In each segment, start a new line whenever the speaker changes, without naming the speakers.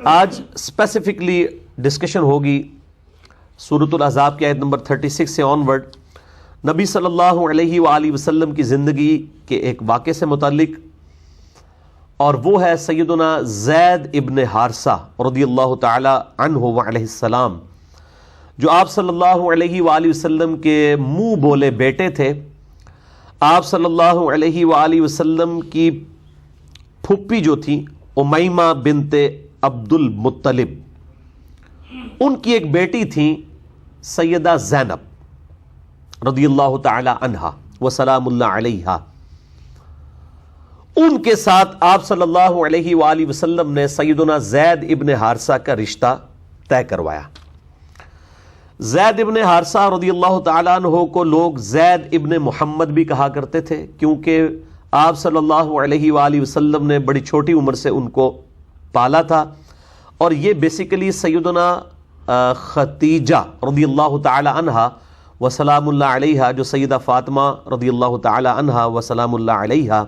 آج specifically discussion ہوگی سورۃ الاحزاب کی آیت نمبر 36 سے آنورڈ نبی صلی اللہ علیہ وآلہ وسلم کی زندگی کے ایک واقعے سے متعلق، اور وہ ہے سیدنا زید ابن حارثہ رضی اللہ تعالی عنہ وعلیہ السلام، جو آپ صلی اللہ علیہ وآلہ وسلم کے منہ بولے بیٹے تھے۔ آپ صلی اللہ علیہ وآلہ وسلم کی پھپھی جو تھی امیمہ بنت عبد المطلب، ان کی ایک بیٹی تھی سیدہ زینب رضی اللہ تعالی عنہا وسلام اللہ علیہا۔ ان کے ساتھ آپ صلی اللہ علیہ وآلہ وسلم نے سیدنا زید ابن حارثہ کا رشتہ طے کروایا۔ زید ابن حارثہ رضی اللہ تعالیٰ عنہ کو لوگ زید ابن محمد بھی کہا کرتے تھے، کیونکہ آپ صلی اللہ علیہ وآلہ وسلم نے بڑی چھوٹی عمر سے ان کو پالا تھا، اور یہ بیسیکلی سیدنا خدیجہ رضی اللہ تعالی عنہا وسلام اللہ علیہا، جو سیدہ فاطمہ رضی اللہ تعالی عنہا وسلام اللہ علیہا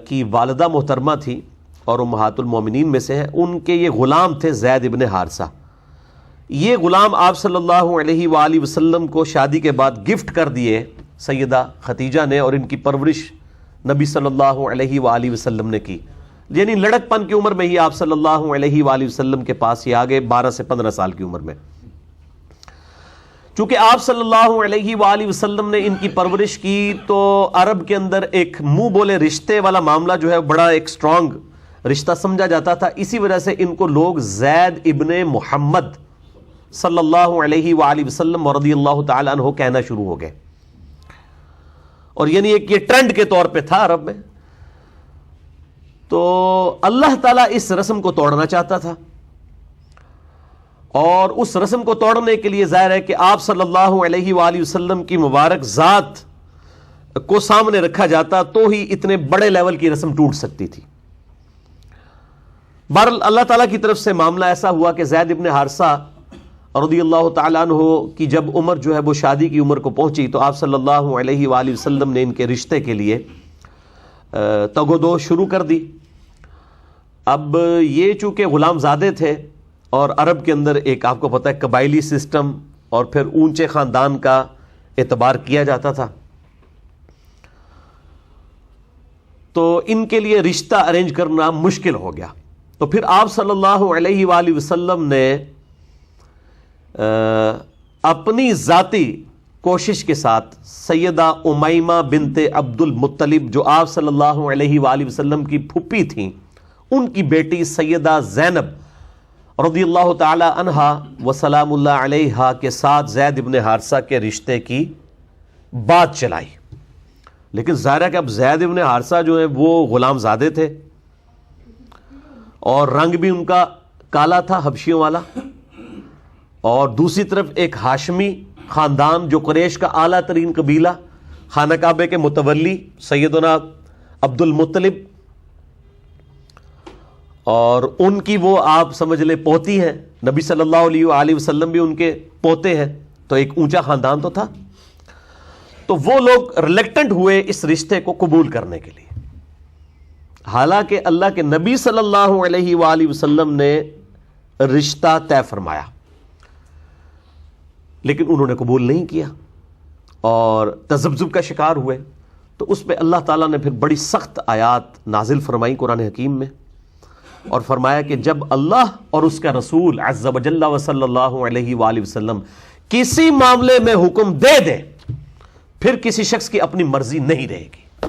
کی والدہ محترمہ تھی اور امہات المومنین میں سے ہیں، ان کے یہ غلام تھے زید ابن حارثہ۔ یہ غلام آپ صلی اللہ علیہ وآلہ وسلم کو شادی کے بعد گفٹ کر دیے سیدہ خدیجہ نے، اور ان کی پرورش نبی صلی اللہ علیہ وآلہ وسلم نے کی، یعنی لڑک پن کی عمر میں ہی آپ صلی اللہ علیہ وآلہ وسلم کے پاس ہی آگے 12 سے 15 سال کی عمر میں۔ چونکہ آپ صلی اللہ علیہ وآلہ وسلم نے ان کی پرورش کی، تو عرب کے اندر ایک منہ بولے رشتے والا معاملہ جو ہے بڑا ایک سٹرونگ رشتہ سمجھا جاتا تھا، اسی وجہ سے ان کو لوگ زید ابن محمد صلی اللہ علیہ وآلہ وسلم رضی اللہ تعالی عنہ کہنا شروع ہو گئے، اور یعنی ایک یہ ٹرینڈ کے طور پہ تھا عرب میں۔ تو اللہ تعالیٰ اس رسم کو توڑنا چاہتا تھا، اور اس رسم کو توڑنے کے لیے ظاہر ہے کہ آپ صلی اللہ علیہ وآلہ وسلم کی مبارک ذات کو سامنے رکھا جاتا تو ہی اتنے بڑے لیول کی رسم ٹوٹ سکتی تھی۔ بہرحال اللہ تعالیٰ کی طرف سے معاملہ ایسا ہوا کہ زید ابن حارثہ رضی اللہ تعالیٰ عنہ کی جب عمر جو ہے وہ شادی کی عمر کو پہنچی، تو آپ صلی اللہ علیہ وآلہ وسلم نے ان کے رشتے کے لیے تگ و دو شروع کر دی۔ اب یہ چونکہ غلام زادے تھے، اور عرب کے اندر ایک آپ کو پتہ ہے قبائلی سسٹم اور پھر اونچے خاندان کا اعتبار کیا جاتا تھا، تو ان کے لیے رشتہ ارینج کرنا مشکل ہو گیا۔ تو پھر آپ صلی اللہ علیہ وآلہ وسلم نے اپنی ذاتی کوشش کے ساتھ سیدہ امیمہ بنت عبد المطلب، جو آپ صلی اللہ علیہ وآلہ وسلم کی پھپھی تھیں، ان کی بیٹی سیدہ زینب رضی اللہ تعالی عنہا وسلام اللہ علیہا کے ساتھ زید ابن حارثہ کے رشتے کی بات چلائی۔ لیکن ظاہر ہے کہ اب زید ابن حارثہ جو ہے وہ غلام زادے تھے، اور رنگ بھی ان کا کالا تھا حبشیوں والا، اور دوسری طرف ایک ہاشمی خاندان جو قریش کا اعلیٰ ترین قبیلہ، خانہ کعبے کے متولی سیدنا عبد المطلب، اور ان کی وہ آپ سمجھ لیں پوتی ہیں، نبی صلی اللہ علیہ وآلہ وسلم بھی ان کے پوتے ہیں، تو ایک اونچا خاندان تو تھا۔ تو وہ لوگ ریلیکٹنٹ ہوئے اس رشتے کو قبول کرنے کے لیے، حالانکہ اللہ کے نبی صلی اللہ علیہ وآلہ وسلم نے رشتہ طے فرمایا، لیکن انہوں نے قبول نہیں کیا اور تذبذب کا شکار ہوئے۔ تو اس پہ اللہ تعالیٰ نے پھر بڑی سخت آیات نازل فرمائی قرآن حکیم میں، اور فرمایا کہ جب اللہ اور اس کا رسول عز و جل و صلی اللہ علیہ وآلہ وسلم کسی معاملے میں حکم دے دیں، پھر کسی شخص کی اپنی مرضی نہیں رہے گی،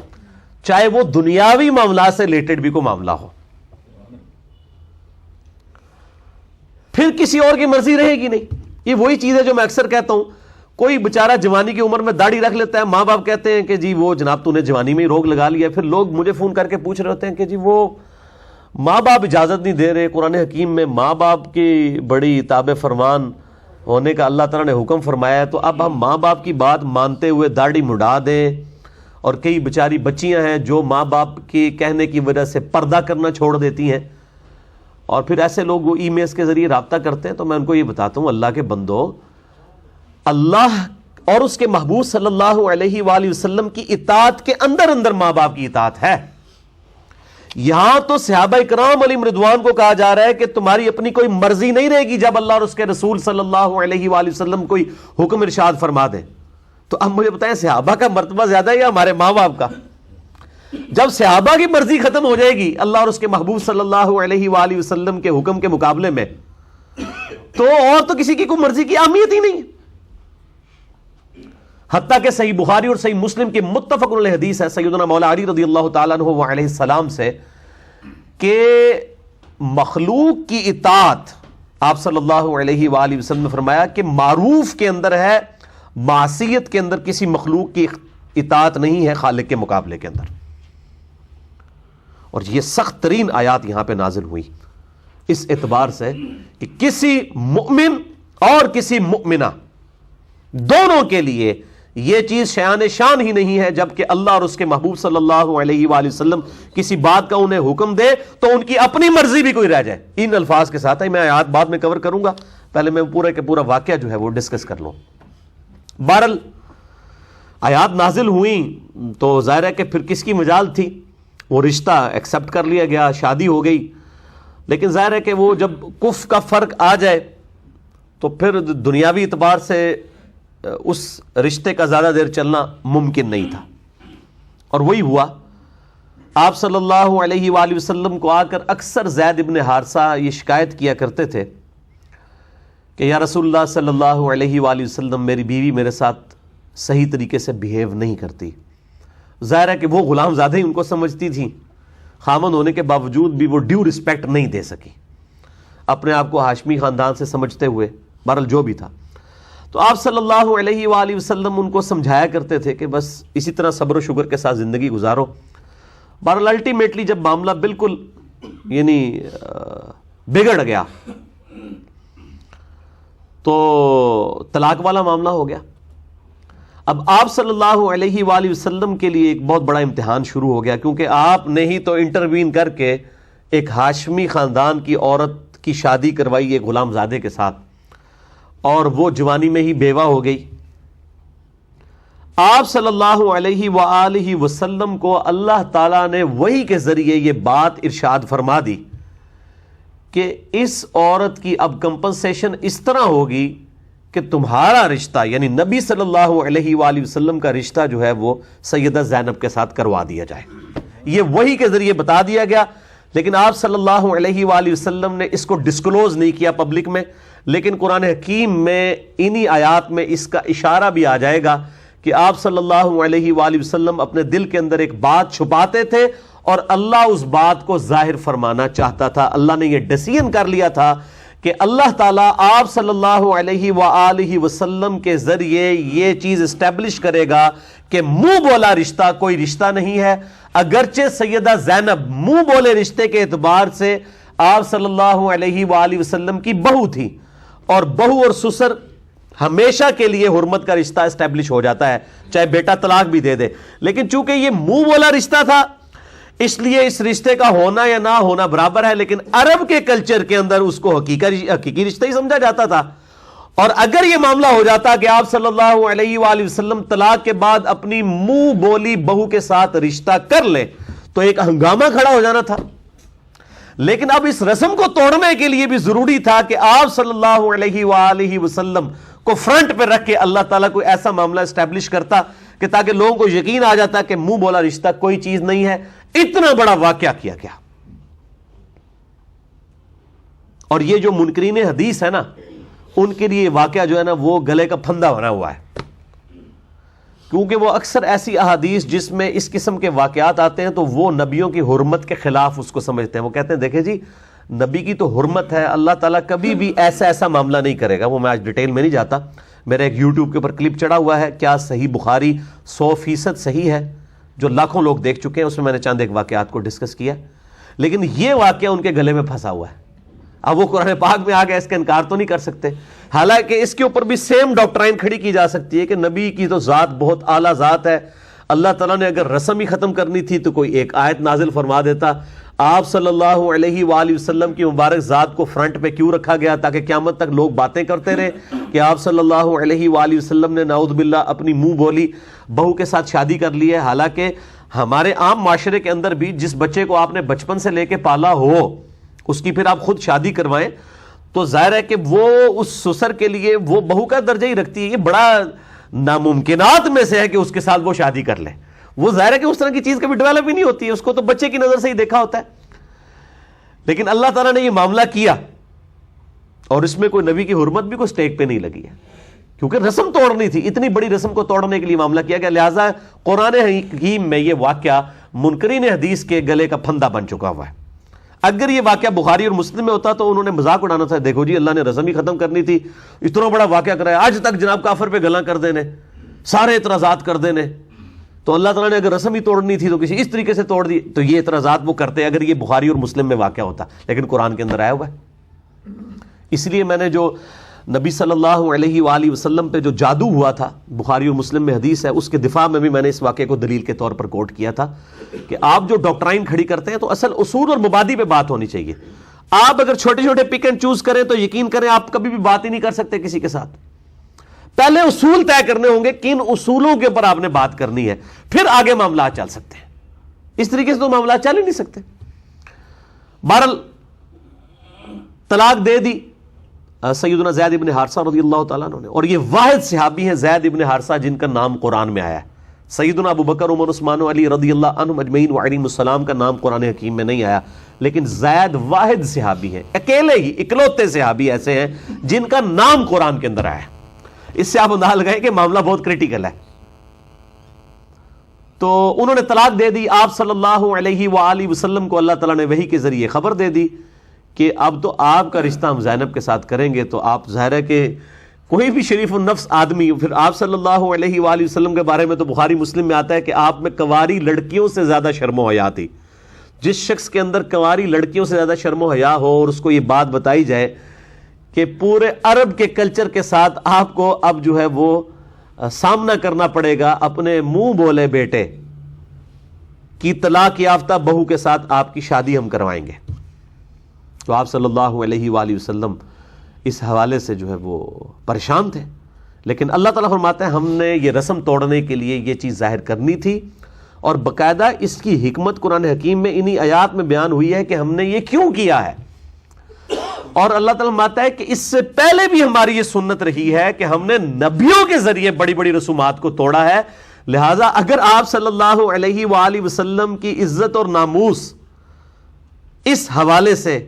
چاہے وہ دنیاوی معاملات سے ریلیٹڈ بھی کوئی معاملہ ہو، پھر کسی اور کی مرضی رہے گی نہیں۔ یہ وہی چیز ہے جو میں اکثر کہتا ہوں، کوئی بیچارہ جوانی کی عمر میں داڑھی رکھ لیتا ہے، ماں باپ کہتے ہیں کہ جی وہ جناب تو نے جوانی میں ہی روگ لگا لیا، پھر لوگ مجھے فون کر کے پوچھ رہے ہوتے ہیں کہ جی وہ ماں باپ اجازت نہیں دے رہے، قرآن حکیم میں ماں باپ کی بڑی تابع فرمان ہونے کا اللہ تعالیٰ نے حکم فرمایا ہے، تو اب ہم ماں باپ کی بات مانتے ہوئے داڑھی مڈا دیں؟ اور کئی بیچاری بچیاں ہیں جو ماں باپ کے کہنے کی وجہ سے پردہ کرنا چھوڑ دیتی ہیں، اور پھر ایسے لوگ وہ ای میلز کے ذریعے رابطہ کرتے ہیں۔ تو میں ان کو یہ بتاتا ہوں، اللہ کے بندو، اللہ اور اس کے محبوب صلی اللہ علیہ وآلہ وسلم کی اطاعت کے اندر اندر ماں باپ کی اطاعت ہے، یہاں تو صحابہ کرام علیہم رضوان کو کہا جا رہا ہے کہ تمہاری اپنی کوئی مرضی نہیں رہے گی جب اللہ اور اس کے رسول صلی اللہ علیہ وآلہ وسلم کوئی حکم ارشاد فرما دیں. تو اب مجھے بتائیں صحابہ کا مرتبہ زیادہ ہے یا ہمارے ماں باپ کا؟ جب صحابہ کی مرضی ختم ہو جائے گی اللہ اور اس کے محبوب صلی اللہ علیہ وآلہ وسلم کے حکم کے مقابلے میں، تو اور تو کسی کی کوئی مرضی کی اہمیت ہی نہیں. حتیٰ کہ صحیح بخاری اور صحیح مسلم کی متفق علیہ حدیث ہے سیدنا مولا علی رضی اللہ تعالیٰ عنہ علیہ السلام سے کہ مخلوق کی اطاعت، آپ صلی اللہ علیہ وآلہ وسلم نے فرمایا کہ معروف کے اندر ہے، معصیت کے اندر کسی مخلوق کی اطاعت نہیں ہے خالق کے مقابلے کے اندر. اور یہ سخت ترین آیات یہاں پہ نازل ہوئی اس اعتبار سے کہ کسی مؤمن اور کسی مؤمنہ دونوں کے لیے یہ چیز شیان شان ہی نہیں ہے جبکہ اللہ اور اس کے محبوب صلی اللہ علیہ وآلہ وسلم کسی بات کا انہیں حکم دے تو ان کی اپنی مرضی بھی کوئی رہ جائے. ان الفاظ کے ساتھ میں آیات بعد میں کور کروں گا، پہلے میں پورا کے پورا واقعہ جو ہے وہ ڈسکس کر لوں. بہرحال آیات نازل ہوئیں تو ظاہر ہے کہ پھر کس کی مجال تھی، وہ رشتہ ایکسیپٹ کر لیا گیا، شادی ہو گئی. لیکن ظاہر ہے کہ وہ جب کف کا فرق آ جائے تو پھر دنیاوی اعتبار سے اس رشتے کا زیادہ دیر چلنا ممکن نہیں تھا. اور وہی ہوا. آپ صلی اللہ علیہ وآلہ وسلم کو آ کر اکثر زید ابن حارثہ یہ شکایت کیا کرتے تھے کہ یا رسول اللہ صلی اللہ علیہ وآلہ وسلم میری بیوی میرے ساتھ صحیح طریقے سے بیہیو نہیں کرتی. ظاہر ہے کہ وہ غلام زادہ ہی ان کو سمجھتی تھیں، خامن ہونے کے باوجود بھی وہ ڈیو رسپیکٹ نہیں دے سکی اپنے آپ کو ہاشمی خاندان سے سمجھتے ہوئے. بہرحال جو بھی تھا، تو آپ صلی اللہ علیہ وآلہ وسلم ان کو سمجھایا کرتے تھے کہ بس اسی طرح صبر و شکر کے ساتھ زندگی گزارو. بہرحال الٹیمیٹلی جب معاملہ بالکل یعنی بگڑ گیا تو طلاق والا معاملہ ہو گیا. اب آپ صلی اللہ علیہ وآلہ وسلم کے لیے ایک بہت بڑا امتحان شروع ہو گیا، کیونکہ آپ نے ہی تو انٹروین کر کے ایک ہاشمی خاندان کی عورت کی شادی کروائی ایک غلام زادے کے ساتھ، اور وہ جوانی میں ہی بیوہ ہو گئی. آپ صلی اللہ علیہ وآلہ وسلم کو اللہ تعالیٰ نے وحی کے ذریعے یہ بات ارشاد فرما دی کہ اس عورت کی اب کمپنسیشن اس طرح ہوگی کہ تمہارا رشتہ یعنی نبی صلی اللہ علیہ وآلہ وسلم کا رشتہ جو ہے وہ سیدہ زینب کے ساتھ کروا دیا جائے. یہ وحی کے ذریعے بتا دیا گیا، لیکن آپ صلی اللہ علیہ وآلہ وسلم نے اس کو ڈسکلوز نہیں کیا پبلک میں. لیکن قرآن حکیم میں انہی آیات میں اس کا اشارہ بھی آ جائے گا کہ آپ صلی اللہ علیہ وآلہ وسلم اپنے دل کے اندر ایک بات چھپاتے تھے اور اللہ اس بات کو ظاہر فرمانا چاہتا تھا. اللہ نے یہ ڈیسیژن کر لیا تھا کہ اللہ تعالیٰ آپ صلی اللہ علیہ وآلہ وسلم کے ذریعے یہ چیز اسٹیبلش کرے گا کہ منہ بولا رشتہ کوئی رشتہ نہیں ہے. اگرچہ سیدہ زینب منہ بولے رشتے کے اعتبار سے آپ صلی اللہ علیہ وآلہ وسلم کی بہو تھی، اور بہو اور سسر ہمیشہ کے لیے حرمت کا رشتہ اسٹیبلش ہو جاتا ہے چاہے بیٹا طلاق بھی دے دے. لیکن چونکہ یہ منہ بولا رشتہ تھا اس لیے اس رشتے کا ہونا یا نہ ہونا برابر ہے، لیکن عرب کے کلچر کے اندر اس کو حقیقی رشتہ ہی سمجھا جاتا تھا. اور اگر یہ معاملہ ہو جاتا کہ آپ صلی اللہ علیہ وآلہ وسلم طلاق کے بعد اپنی منہ بولی بہو کے ساتھ رشتہ کر لیں تو ایک ہنگامہ کھڑا ہو جانا تھا. لیکن اب اس رسم کو توڑنے کے لیے بھی ضروری تھا کہ آپ صلی اللہ علیہ وآلہ وسلم کو فرنٹ پہ رکھ کے اللہ تعالیٰ کوئی ایسا معاملہ اسٹیبلش کرتا کہ تاکہ لوگوں کو یقین آ جاتا کہ منہ بولا رشتہ کوئی چیز نہیں ہے. اتنا بڑا واقعہ کیا گیا. اور یہ جو منکرین حدیث ہے نا، ان کے لیے واقعہ جو ہے نا وہ گلے کا پھندا بنا ہوا ہے، کیونکہ وہ اکثر ایسی احادیث جس میں اس قسم کے واقعات آتے ہیں تو وہ نبیوں کی حرمت کے خلاف اس کو سمجھتے ہیں. وہ کہتے ہیں دیکھیں جی نبی کی تو حرمت ہے، اللہ تعالیٰ کبھی بھی ایسا معاملہ نہیں کرے گا. وہ میں آج ڈیٹیل میں نہیں جاتا، میرا ایک یوٹیوب کے اوپر کلپ چڑھا ہوا ہے کیا صحیح بخاری 100% صحیح ہے جو لاکھوں لوگ دیکھ چکے ہیں، اس میں میں نے چند ایک واقعات کو ڈسکس کیا. لیکن یہ واقعہ ان کے گلے میں پھنسا ہوا ہے. اب وہ قرآن پاک میں آ گیا، اس کا انکار تو نہیں کر سکتے. حالانکہ اس کے اوپر بھی سیم ڈاکٹرائن کھڑی کی جا سکتی ہے کہ نبی کی تو ذات بہت اعلیٰ ذات ہے. اللہ تعالیٰ نے اگر رسم ہی ختم کرنی تھی تو کوئی ایک آیت نازل فرما دیتا. آپ صلی اللہ علیہ وآلہ وسلم کی مبارک ذات کو فرنٹ پہ کیوں رکھا گیا؟ تاکہ قیامت تک لوگ باتیں کرتے رہے کہ آپ صلی اللہ علیہ وآلہ وسلم نے نعوذ باللہ اپنی منہ بولی بہو کے ساتھ شادی کر لی ہے. حالانکہ ہمارے عام معاشرے کے اندر بھی جس بچے کو آپ نے بچپن سے لے کے پالا ہو اس کی پھر آپ خود شادی کروائیں تو ظاہر ہے کہ وہ اس سسر کے لیے وہ بہو کا درجہ ہی رکھتی ہے. یہ بڑا ناممکنات میں سے ہے کہ اس کے ساتھ وہ شادی کر لے. وہ ظاہر ہے کہ اس طرح کی چیز کبھی ڈیولپ ہی نہیں ہوتی ہے, اس کو تو بچے کی نظر سے ہی دیکھا ہوتا ہے. لیکن اللہ تعالیٰ نے یہ معاملہ کیا اور اس میں کوئی نبی کی حرمت بھی کوئی سٹیک پہ نہیں لگی ہے, کیونکہ رسم توڑنی تھی. اتنی بڑی رسم کو توڑنے کے لیے معاملہ کیا گیا. لہٰذا قرآن حکیم میں یہ واقعہ منکرین حدیث کے گلے کا پھندا بن چکا ہوا ہے. اگر یہ واقعہ بخاری اور مسلم میں ہوتا تو انہوں نے مذاق اڑانا تھا, دیکھو جی اللہ نے رسم ہی ختم کرنی تھی, اتنا بڑا واقعہ کرایا, آج تک جناب کافر پہ گلاں کر دینے, سارے اعتراضات کر دینے. تو اللہ تعالیٰ نے اگر رسم ہی توڑنی تھی تو کسی اس طریقے سے توڑ دی. تو یہ اعتراضات وہ کرتے اگر یہ بخاری اور مسلم میں واقعہ ہوتا, لیکن قرآن کے اندر آیا ہوا ہے. اس لیے میں نے جو نبی صلی اللہ علیہ وآلہ وسلم پہ جو جادو ہوا تھا, بخاری اور مسلم میں حدیث ہے, اس کے دفاع میں بھی میں نے اس واقعے کو دلیل کے طور پر کوٹ کیا تھا کہ آپ جو ڈاکٹرائن کھڑی کرتے ہیں تو اصل اصول اور مبادی پہ بات ہونی چاہیے. آپ اگر چھوٹے چھوٹے پک اینڈ چوز کریں تو یقین کریں آپ کبھی بھی بات ہی نہیں کر سکتے کسی کے ساتھ. پہلے اصول طے کرنے ہوں گے, کن اصولوں کے اوپر آپ نے بات کرنی ہے, پھر آگے معاملات چل سکتے ہیں. اس طریقے سے تو معاملات چل ہی نہیں سکتے. بہرحال طلاق دے دی سیدنا زید ابن حارثہ رضی اللہ تعالیٰ عنہ نے, اور یہ واحد صحابی ہیں زید ابن حارثہ جن کا نام قرآن میں آیا ہے. سیدنا ابو بکر عمر عثمان علی رضی اللہ عنہم اجمعین وعلیہم السلام کا نام قرآن حکیم میں نہیں آیا, لیکن زید واحد صحابی ہیں, اکیلے ہی اکلوتے صحابی ایسے ہیں جن کا نام قرآن کے اندر آیا ہے. اس سے آپ اندازہ لگائیں کہ معاملہ بہت کریٹیکل ہے. تو انہوں نے طلاق دے دی. آپ صلی اللہ علیہ وآلہ وسلم کو اللہ تعالیٰ نے وحی کے ذریعے خبر دے دی کہ اب تو آپ کا رشتہ ہم زینب کے ساتھ کریں گے. تو آپ ظاہر ہے کہ کوئی بھی شریف النفس آدمی, پھر آپ صلی اللہ علیہ وآلہ وسلم کے بارے میں تو بخاری مسلم میں آتا ہے کہ آپ میں کنواری لڑکیوں سے زیادہ شرم و حیا تھی. جس شخص کے اندر کنواری لڑکیوں سے زیادہ شرم و حیا ہو اور اس کو یہ بات بتائی جائے کہ پورے عرب کے کلچر کے ساتھ آپ کو اب جو ہے وہ سامنا کرنا پڑے گا اپنے منہ بولے بیٹے کی طلاق یافتہ بہو کے ساتھ آپ کی شادی ہم کروائیں گے, تو آپ صلی اللہ علیہ وآلہ وسلم اس حوالے سے جو ہے وہ پریشان تھے. لیکن اللہ تعالیٰ فرماتے ہیں ہم نے یہ رسم توڑنے کے لیے یہ چیز ظاہر کرنی تھی, اور باقاعدہ اس کی حکمت قرآن حکیم میں انہی آیات میں بیان ہوئی ہے کہ ہم نے یہ کیوں کیا ہے. اور اللہ تعالیٰ فرماتا ہے کہ اس سے پہلے بھی ہماری یہ سنت رہی ہے کہ ہم نے نبیوں کے ذریعے بڑی بڑی رسومات کو توڑا ہے. لہٰذا اگر آپ صلی اللہ علیہ وآلہ وسلم کی عزت اور ناموس اس حوالے سے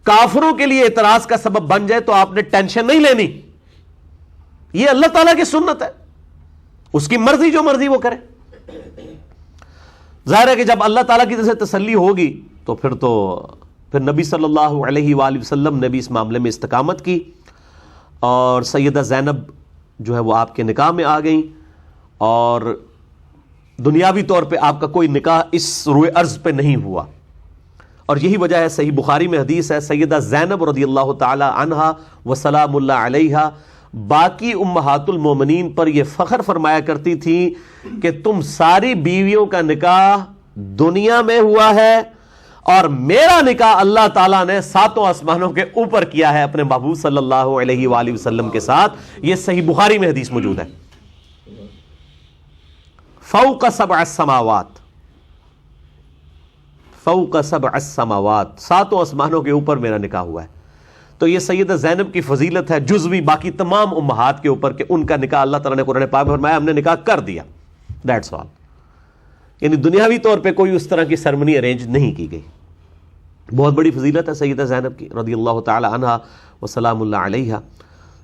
کافروں کے لیے اعتراض کا سبب بن جائے تو آپ نے ٹینشن نہیں لینی. یہ اللہ تعالیٰ کی سنت ہے, اس کی مرضی جو مرضی وہ کرے. ظاہر ہے کہ جب اللہ تعالیٰ کی طرف سے تسلی ہوگی تو پھر نبی صلی اللہ علیہ وآلہ وسلم نے بھی اس معاملے میں استقامت کی, اور سیدہ زینب جو ہے وہ آپ کے نکاح میں آ گئیں, اور دنیاوی طور پہ آپ کا کوئی نکاح اس روئے ارض پہ نہیں ہوا. اور یہی وجہ ہے صحیح بخاری میں حدیث ہے سیدہ زینب رضی اللہ تعالی عنہا وسلام اللہ علیہا باقی امہات المومنین پر یہ فخر فرمایا کرتی تھی کہ تم ساری بیویوں کا نکاح دنیا میں ہوا ہے, اور میرا نکاح اللہ تعالیٰ نے 7 آسمانوں کے اوپر کیا ہے اپنے محبوب صلی اللہ علیہ وآلہ وسلم کے ساتھ. یہ صحیح بخاری میں حدیث موجود ہے. فوق 7 السماوات, فوق 7 السماوات, 7 آسمانوں کے اوپر میرا نکاح ہوا ہے. تو یہ سیدہ زینب کی فضیلت ہے جزوی باقی تمام امہات کے اوپر کہ ان کا نکاح اللہ تعالیٰ نے قرآن پاک میں فرمایا ہم نے نکاح کر دیا. That's all. یعنی دنیاوی طور پہ کوئی اس طرح کی سرمنی ارینج نہیں کی گئی. بہت بڑی فضیلت ہے سیدہ زینب کی رضی اللہ تعالی عنہا وسلام اللہ علیہا.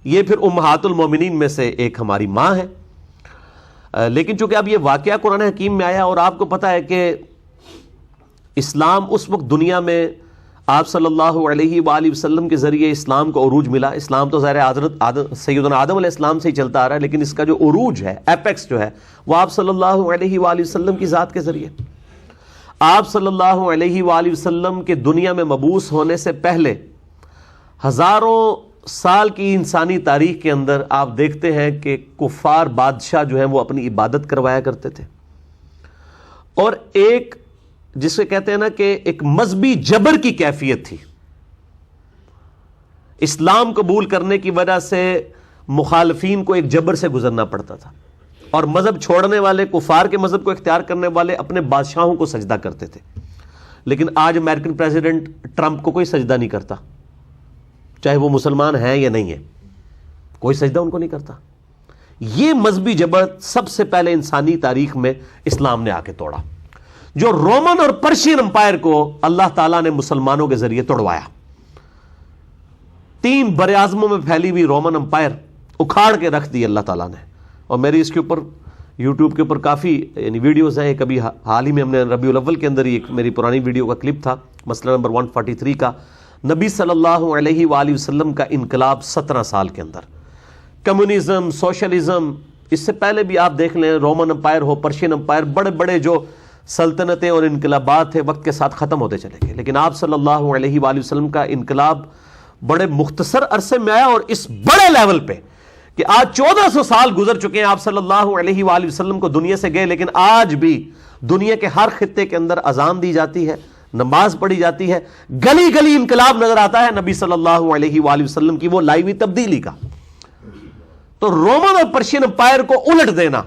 یہ پھر امہات المومنین میں سے ایک ہماری ماں ہے. لیکن چونکہ اب یہ واقعہ قرآن حکیم میں آیا, اور آپ کو پتہ ہے کہ اسلام اس وقت دنیا میں آپ صلی اللہ علیہ وآلہ وسلم کے ذریعے اسلام کو عروج ملا. اسلام تو ظاہر حضرت سیدنا آدم علیہ السلام سے ہی چلتا آ رہا ہے, لیکن اس کا جو عروج ہے, ایپیکس جو ہے, وہ آپ صلی اللہ علیہ وآلہ وسلم کی ذات کے ذریعے. آپ صلی اللہ علیہ وآلہ وسلم کے دنیا میں مبعوث ہونے سے پہلے ہزاروں سال کی انسانی تاریخ کے اندر آپ دیکھتے ہیں کہ کفار بادشاہ جو ہیں وہ اپنی عبادت کروایا کرتے تھے, اور ایک جسے کہتے ہیں نا کہ ایک مذہبی جبر کی کیفیت تھی. اسلام قبول کرنے کی وجہ سے مخالفین کو ایک جبر سے گزرنا پڑتا تھا. اور مذہب چھوڑنے والے، کفار کے مذہب کو اختیار کرنے والے اپنے بادشاہوں کو سجدہ کرتے تھے. لیکن آج امریکن پریزیڈنٹ ٹرمپ کو کوئی سجدہ نہیں کرتا، چاہے وہ مسلمان ہیں یا نہیں ہے، کوئی سجدہ ان کو نہیں کرتا. یہ مذہبی جبر سب سے پہلے انسانی تاریخ میں اسلام نے آ کے توڑا، جو رومن اور پرشین امپائر کو اللہ تعالیٰ نے مسلمانوں کے ذریعے توڑوایا. 3 براعظموں میں پھیلی ہوئی رومن امپائر اکھاڑ کے رکھ دی اللہ تعالیٰ نے. اور میری اس کے اوپر یوٹیوب کے اوپر کافی یعنی ویڈیوز ہیں. کبھی حال ہی میں ہم نے ربیع الاول کے اندر ہی ایک میری پرانی ویڈیو کا کلپ تھا، مسئلہ نمبر 143 کا، نبی صلی اللہ علیہ وآلہ وسلم کا انقلاب 17 سال کے اندر. کمیونزم، سوشلزم، اس سے پہلے بھی آپ دیکھ لیں، رومن امپائر ہو، پرشین امپائر، بڑے بڑے جو سلطنتیں اور انقلابات تھے وقت کے ساتھ ختم ہوتے چلے گئے. لیکن آپ صلی اللہ علیہ وآلہ وسلم کا انقلاب بڑے مختصر عرصے میں آیا، اور اس بڑے لیول پہ کہ آج 1400 سال گزر چکے ہیں آپ صلی اللہ علیہ وآلہ وسلم کو دنیا سے گئے، لیکن آج بھی دنیا کے ہر خطے کے اندر اذان دی جاتی ہے، نماز پڑھی جاتی ہے، گلی گلی انقلاب نظر آتا ہے نبی صلی اللہ علیہ وآلہ وسلم کی وہ لائی ہوئی تبدیلی کا. تو رومن اور پرشین امپائر کو الٹ دینا،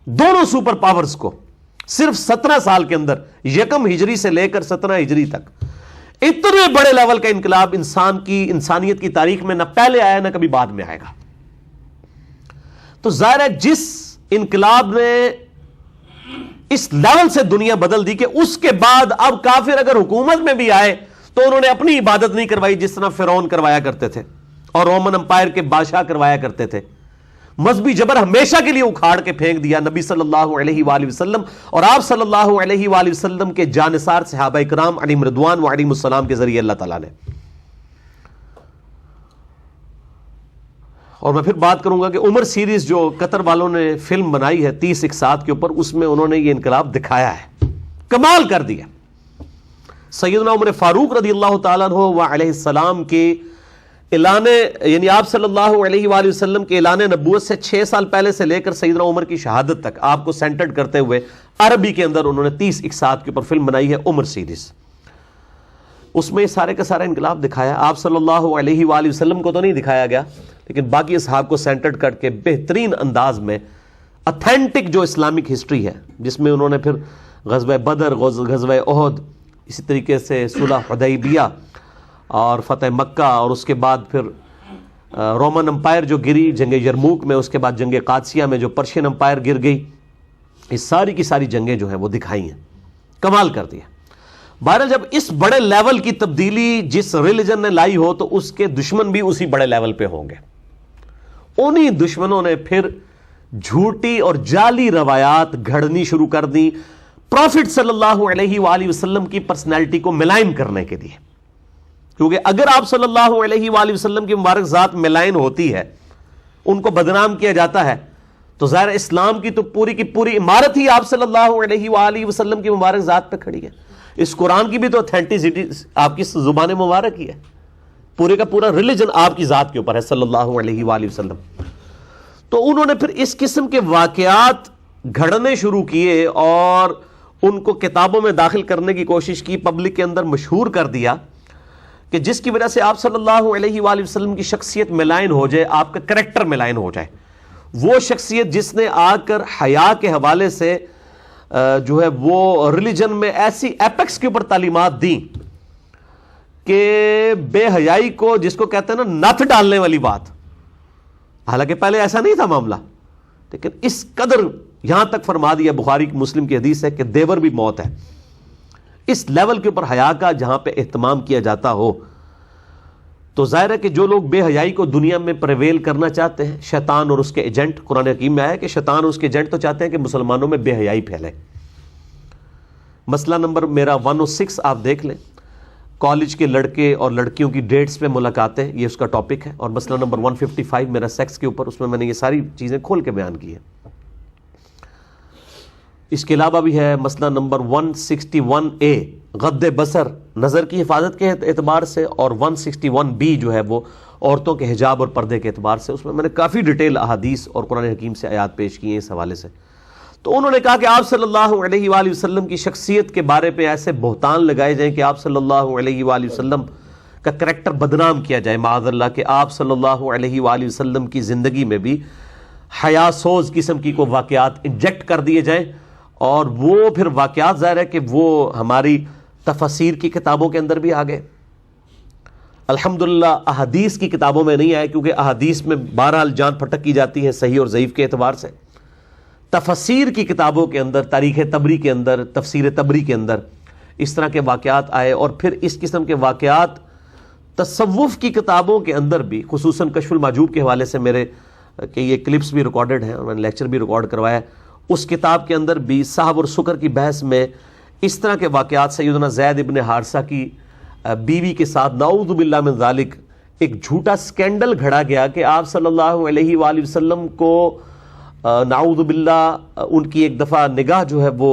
دونوں سپر پاورز کو، صرف 17 سال کے اندر، 1 ہجری سے لے کر 17 ہجری تک، اتنے بڑے لیول کا انقلاب انسانیت کی تاریخ میں نہ پہلے آیا نہ کبھی بعد میں آئے گا. تو ظاہر ہے جس انقلاب نے اس لیول سے دنیا بدل دی کہ اس کے بعد اب کافر اگر حکومت میں بھی آئے تو انہوں نے اپنی عبادت نہیں کروائی جس طرح فرعون کروایا کرتے تھے اور رومن امپائر کے بادشاہ کروایا کرتے تھے. مذہبی جبر ہمیشہ کے لیے اکھاڑ کے پھینک دیا نبی صلی اللہ علیہ وآلہ وسلم اور آپ صلی اللہ علیہ وآلہ وسلم کے جانثار صحابہ کرام علیہم رضوان و علیہم السلام کے ذریعے اللہ تعالیٰ نے. اور میں پھر بات کروں گا کہ عمر سیریز جو قطر والوں نے فلم بنائی ہے 30 اقساط کے اوپر، اس میں انہوں نے یہ انقلاب دکھایا ہے، کمال کر دیا. سیدنا عمر فاروق رضی اللہ تعالیٰ عنہ و علیہ السلام کے اعلان، یعنی آپ صلی اللہ علیہ وآلہ وسلم کے اعلان نبوت سے 6 سال پہلے سے لے کر سیدنا عمر کی شہادت تک آپ کو سینٹرڈ کرتے ہوئے عربی کے اندر انہوں نے 30 اقساط کے اوپر فلم بنائی ہے عمر سیریز. اس میں سارے کا سارا انقلاب دکھایا. آپ صلی اللہ علیہ وآلہ وسلم کو تو نہیں دکھایا گیا، لیکن باقی اصحاب کو سینٹرڈ کر کے بہترین انداز میں اتھینٹک جو اسلامک ہسٹری ہے، جس میں انہوں نے پھر غزوہ بدر، غزوہ احد، اسی طریقے سے صلح حدیبیہ اور فتح مکہ، اور اس کے بعد پھر رومن امپائر جو گری جنگ یرموک میں، اس کے بعد جنگ قادسیہ میں جو پرشین امپائر گر گئی، یہ ساری کی ساری جنگیں جو ہیں وہ دکھائی ہیں، کمال کر دیا. بہرحال جب اس بڑے لیول کی تبدیلی جس ریلیجن نے لائی ہو تو اس کے دشمن بھی اسی بڑے لیول پہ ہوں گے. انہی دشمنوں نے پھر جھوٹی اور جعلی روایات گھڑنی شروع کر دی پروفٹ صلی اللہ علیہ وآلہ وسلم کی پرسنالٹی کو ملائن کرنے کے لیے. کیونکہ اگر آپ صلی اللہ علیہ وآلہ وسلم کی مبارک ذات ملائن ہوتی ہے، ان کو بدنام کیا جاتا ہے، تو ظاہر اسلام کی تو پوری کی پوری عمارت ہی آپ صلی اللہ علیہ وآلہ وسلم کی مبارک ذات پہ کھڑی ہے. اس قرآن کی بھی تو اتھینٹسٹی آپ کی زبان مبارک ہی ہے، پورے کا پورا ریلیجن آپ کی ذات کے اوپر ہے صلی اللہ علیہ وآلہ وسلم. تو انہوں نے پھر اس قسم کے واقعات گھڑنے شروع کیے اور ان کو کتابوں میں داخل کرنے کی کوشش کی، پبلک کے اندر مشہور کر دیا، کہ جس کی وجہ سے آپ صلی اللہ علیہ وآلہ وسلم کی شخصیت ملائن ہو جائے، آپ کا کریکٹر ملائن ہو جائے. وہ شخصیت جس نے آ کر حیا کے حوالے سے جو ہے وہ ریلیجن میں ایسی ایپیکس کے اوپر تعلیمات دیں کہ بے حیائی کو، جس کو کہتے ہیں نا نتھ ڈالنے والی بات، حالانکہ پہلے ایسا نہیں تھا معاملہ، لیکن اس قدر یہاں تک فرما دیا، بخاری مسلم کی حدیث ہے کہ دیور بھی موت ہے. اس لیول کے اوپر حیا کا جہاں پہ اہتمام کیا جاتا ہو، تو ظاہر ہے کہ جو لوگ بے حیائی کو دنیا میں پریویل کرنا چاہتے ہیں، شیطان اور اس کے ایجنٹ، قرآن حکیم میں آیا کہ شیطان اور اس کے ایجنٹ تو چاہتے ہیں کہ مسلمانوں میں بے حیائی پھیلے. مسئلہ نمبر میرا 106 آپ دیکھ لیں، کالج کے لڑکے اور لڑکیوں کی ڈیٹس پہ ملاقاتیں، یہ اس کا ٹاپک ہے. اور مسئلہ نمبر 155 میرا سیکس کے اوپر، اس میں نے یہ ساری چیزیں کھول کے بیان کی ہیں. اس کے علاوہ بھی ہے مسئلہ نمبر 161A غض بصر، نظر کی حفاظت کے اعتبار سے، اور 161B جو ہے وہ عورتوں کے حجاب اور پردے کے اعتبار سے. اس میں نے کافی ڈیٹیل احادیث اور قرآن حکیم سے آیات پیش کی ہیں اس حوالے سے. تو انہوں نے کہا کہ آپ صلی اللہ علیہ وآلہ وسلم کی شخصیت کے بارے پہ ایسے بہتان لگائے جائیں کہ آپ صلی اللہ علیہ وآلہ وسلم کا کریکٹر بدنام کیا جائے، معاذ اللہ، کہ آپ صلی اللہ علیہ وآلہ وسلم کی زندگی میں بھی حیا سوز قسم کی کوئی واقعات انجیکٹ کر دیے جائیں، اور وہ پھر واقعات ظاہر ہے کہ وہ ہماری تفسیر کی کتابوں کے اندر بھی آ گئے. الحمدللہ احادیث کی کتابوں میں نہیں آئے، کیونکہ احادیث میں بہرحال جان پھٹک کی جاتی ہے صحیح اور ضعیف کے اعتبار سے. تفسیر کی کتابوں کے اندر، تاریخ تبری کے اندر، تفسیر تبری کے اندر اس طرح کے واقعات آئے. اور پھر اس قسم کے واقعات تصوف کی کتابوں کے اندر بھی، خصوصاً کشف المحجوب کے حوالے سے میرے کہ یہ کلپس بھی ریکارڈڈ ہیں اور میں نے لیکچر بھی ریکارڈ کروایا ہے، اس کتاب کے اندر بھی صحب اور سکر کی بحث میں اس طرح کے واقعات سیدنا زید ابن حارثہ کی بیوی کے ساتھ نعوذ باللہ من ذالک ایک جھوٹا سکینڈل گھڑا گیا کہ آپ صلی اللہ علیہ وآلہ وسلم کو نعوذ باللہ ان کی ایک دفعہ نگاہ جو ہے وہ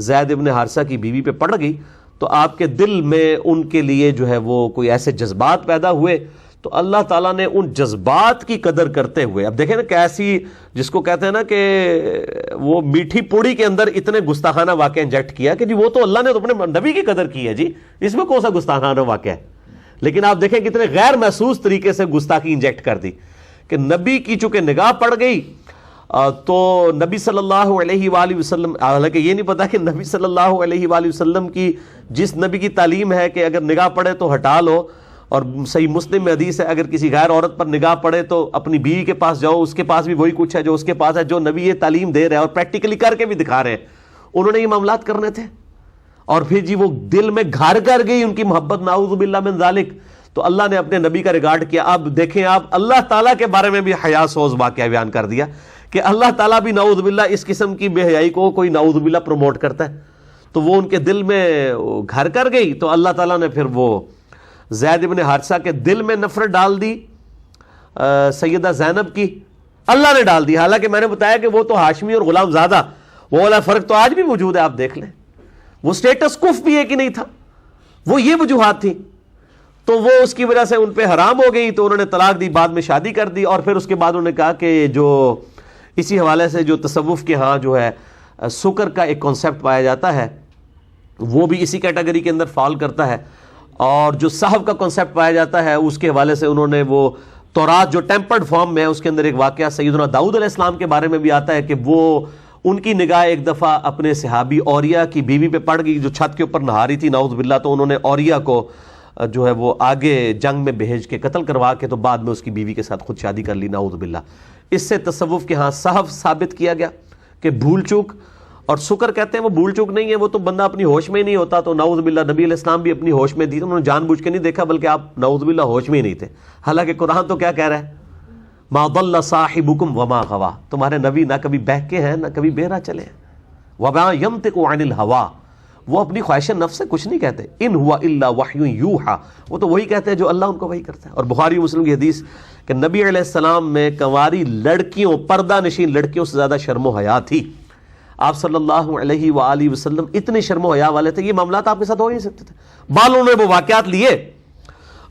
زید ابن حارثہ کی بیوی پہ پڑ گئی، تو آپ کے دل میں ان کے لیے جو ہے وہ کوئی ایسے جذبات پیدا ہوئے، تو اللہ تعالیٰ نے ان جذبات کی قدر کرتے ہوئے، اب دیکھیں نا کیسی، جس کو کہتے ہیں نا کہ وہ میٹھی پوڑی کے اندر اتنے گستاخانہ واقعہ انجیکٹ کیا کہ جی وہ تو اللہ نے تو اپنے نبی کی قدر کی ہے، جی اس میں کون سا گستاخانہ واقعہ ہے. لیکن آپ دیکھیں کتنے غیر محسوس طریقے سے گستاخی انجیکٹ کر دی کہ نبی کی چونکہ نگاہ پڑ گئی تو نبی صلی اللہ علیہ وآلہ وسلم، حالانکہ یہ نہیں پتا کہ نبی صلی اللہ علیہ وآلہ وسلم کی جس نبی کی تعلیم ہے کہ اگر نگاہ پڑے تو ہٹا لو، اور صحیح مسلم میں حدیث ہے اگر کسی غیر عورت پر نگاہ پڑے تو اپنی بیوی کے پاس جاؤ، اس کے پاس بھی وہی کچھ ہے جو اس کے پاس ہے. جو نبی یہ تعلیم دے رہے ہیں اور پریکٹیکلی کر کے بھی دکھا رہے ہیں، انہوں نے یہ معاملات کرنے تھے، اور پھر جی وہ دل میں گھر کر گئی ان کی محبت نعوذ باللہ من ذالک، تو اللہ نے اپنے نبی کا ریگارڈ کیا. اب دیکھیں آپ، اللہ تعالیٰ کے بارے میں بھی حیا سوز واقعہ بیان کر دیا کہ اللہ تعالیٰ بھی نعوذ باللہ اس قسم کی بے حیائی کو کوئی نعوذ باللہ پروموٹ کرتا ہے، تو وہ ان کے دل میں گھر کر گئی. تو اللہ تعالیٰ نے پھر وہ زید ابن حارثہ کے دل میں نفرت ڈال دی سیدہ زینب کی، اللہ نے ڈال دی. حالانکہ میں نے بتایا کہ وہ تو ہاشمی اور غلام زادہ، وہ والا فرق تو آج بھی موجود ہے، آپ دیکھ لیں، وہ سٹیٹس کف بھی ایک ہی نہیں تھا، وہ یہ وجوہات تھی، تو وہ اس کی وجہ سے ان پہ حرام ہو گئی، تو انہوں نے طلاق دی، بعد میں شادی کر دی. اور پھر اس کے بعد انہوں نے کہا کہ جو اسی حوالے سے جو تصوف کے ہاں جو ہے سکر کا ایک کانسیپٹ پایا جاتا ہے، وہ بھی اسی کیٹیگری کے اندر فال کرتا ہے. اور جو صحب کا کنسیپٹ پایا جاتا ہے اس کے حوالے سے انہوں نے وہ تورات جو ٹیمپرڈ فارم میں ہے، اس کے اندر ایک واقعہ سیدنا داؤد علیہ السلام کے بارے میں بھی آتا ہے کہ وہ ان کی نگاہ ایک دفعہ اپنے صحابی اوریہ کی بیوی پہ پڑ گئی جو چھت کے اوپر نہا رہی تھی نعوذ باللہ، تو انہوں نے اوریہ کو جو ہے وہ آگے جنگ میں بھیج کے قتل کروا کے تو بعد میں اس کی بیوی کے ساتھ خود شادی کر لی نعوذ باللہ. اس سے تصوف کے ہاں صحب ثابت کیا گیا کہ بھول چوک، اور سکر کہتے ہیں وہ بھول چوک نہیں ہے، وہ تو بندہ اپنی ہوش میں ہی نہیں ہوتا. تو نعوذ باللہ نبی علیہ السلام بھی اپنی ہوش میں تھی، انہوں نے جان بوجھ کے نہیں دیکھا، بلکہ آپ نعوذ باللہ ہوش میں ہی نہیں تھے. حالانکہ قرآن تو کیا کہہ رہا ہے، ما ضل صاحبکم وما غوا، تمہارے نبی نہ کبھی بہکے ہیں نہ کبھی بہرا چلے ہیں. وما ينطق عن الهوى، وہ اپنی خواہش نفس سے کچھ نہیں کہتے. ان ہوا الا وحی یوحى، وہ تو وہی کہتے ہیں جو اللہ ان کو وہی کرتا ہے. اور بخاری مسلم کی حدیث کہ نبی علیہ السلام میں کنواری لڑکیوں، پردہ نشین لڑکیوں سے زیادہ شرم و حیا تھی. آپ صلی اللہ علیہ وآلہ وسلم اتنے شرم و حیا والے تھے، یہ معاملات آپ کے ساتھ ہو ہی نہیں سکتے تھے. بالوں نے وہ واقعات لیے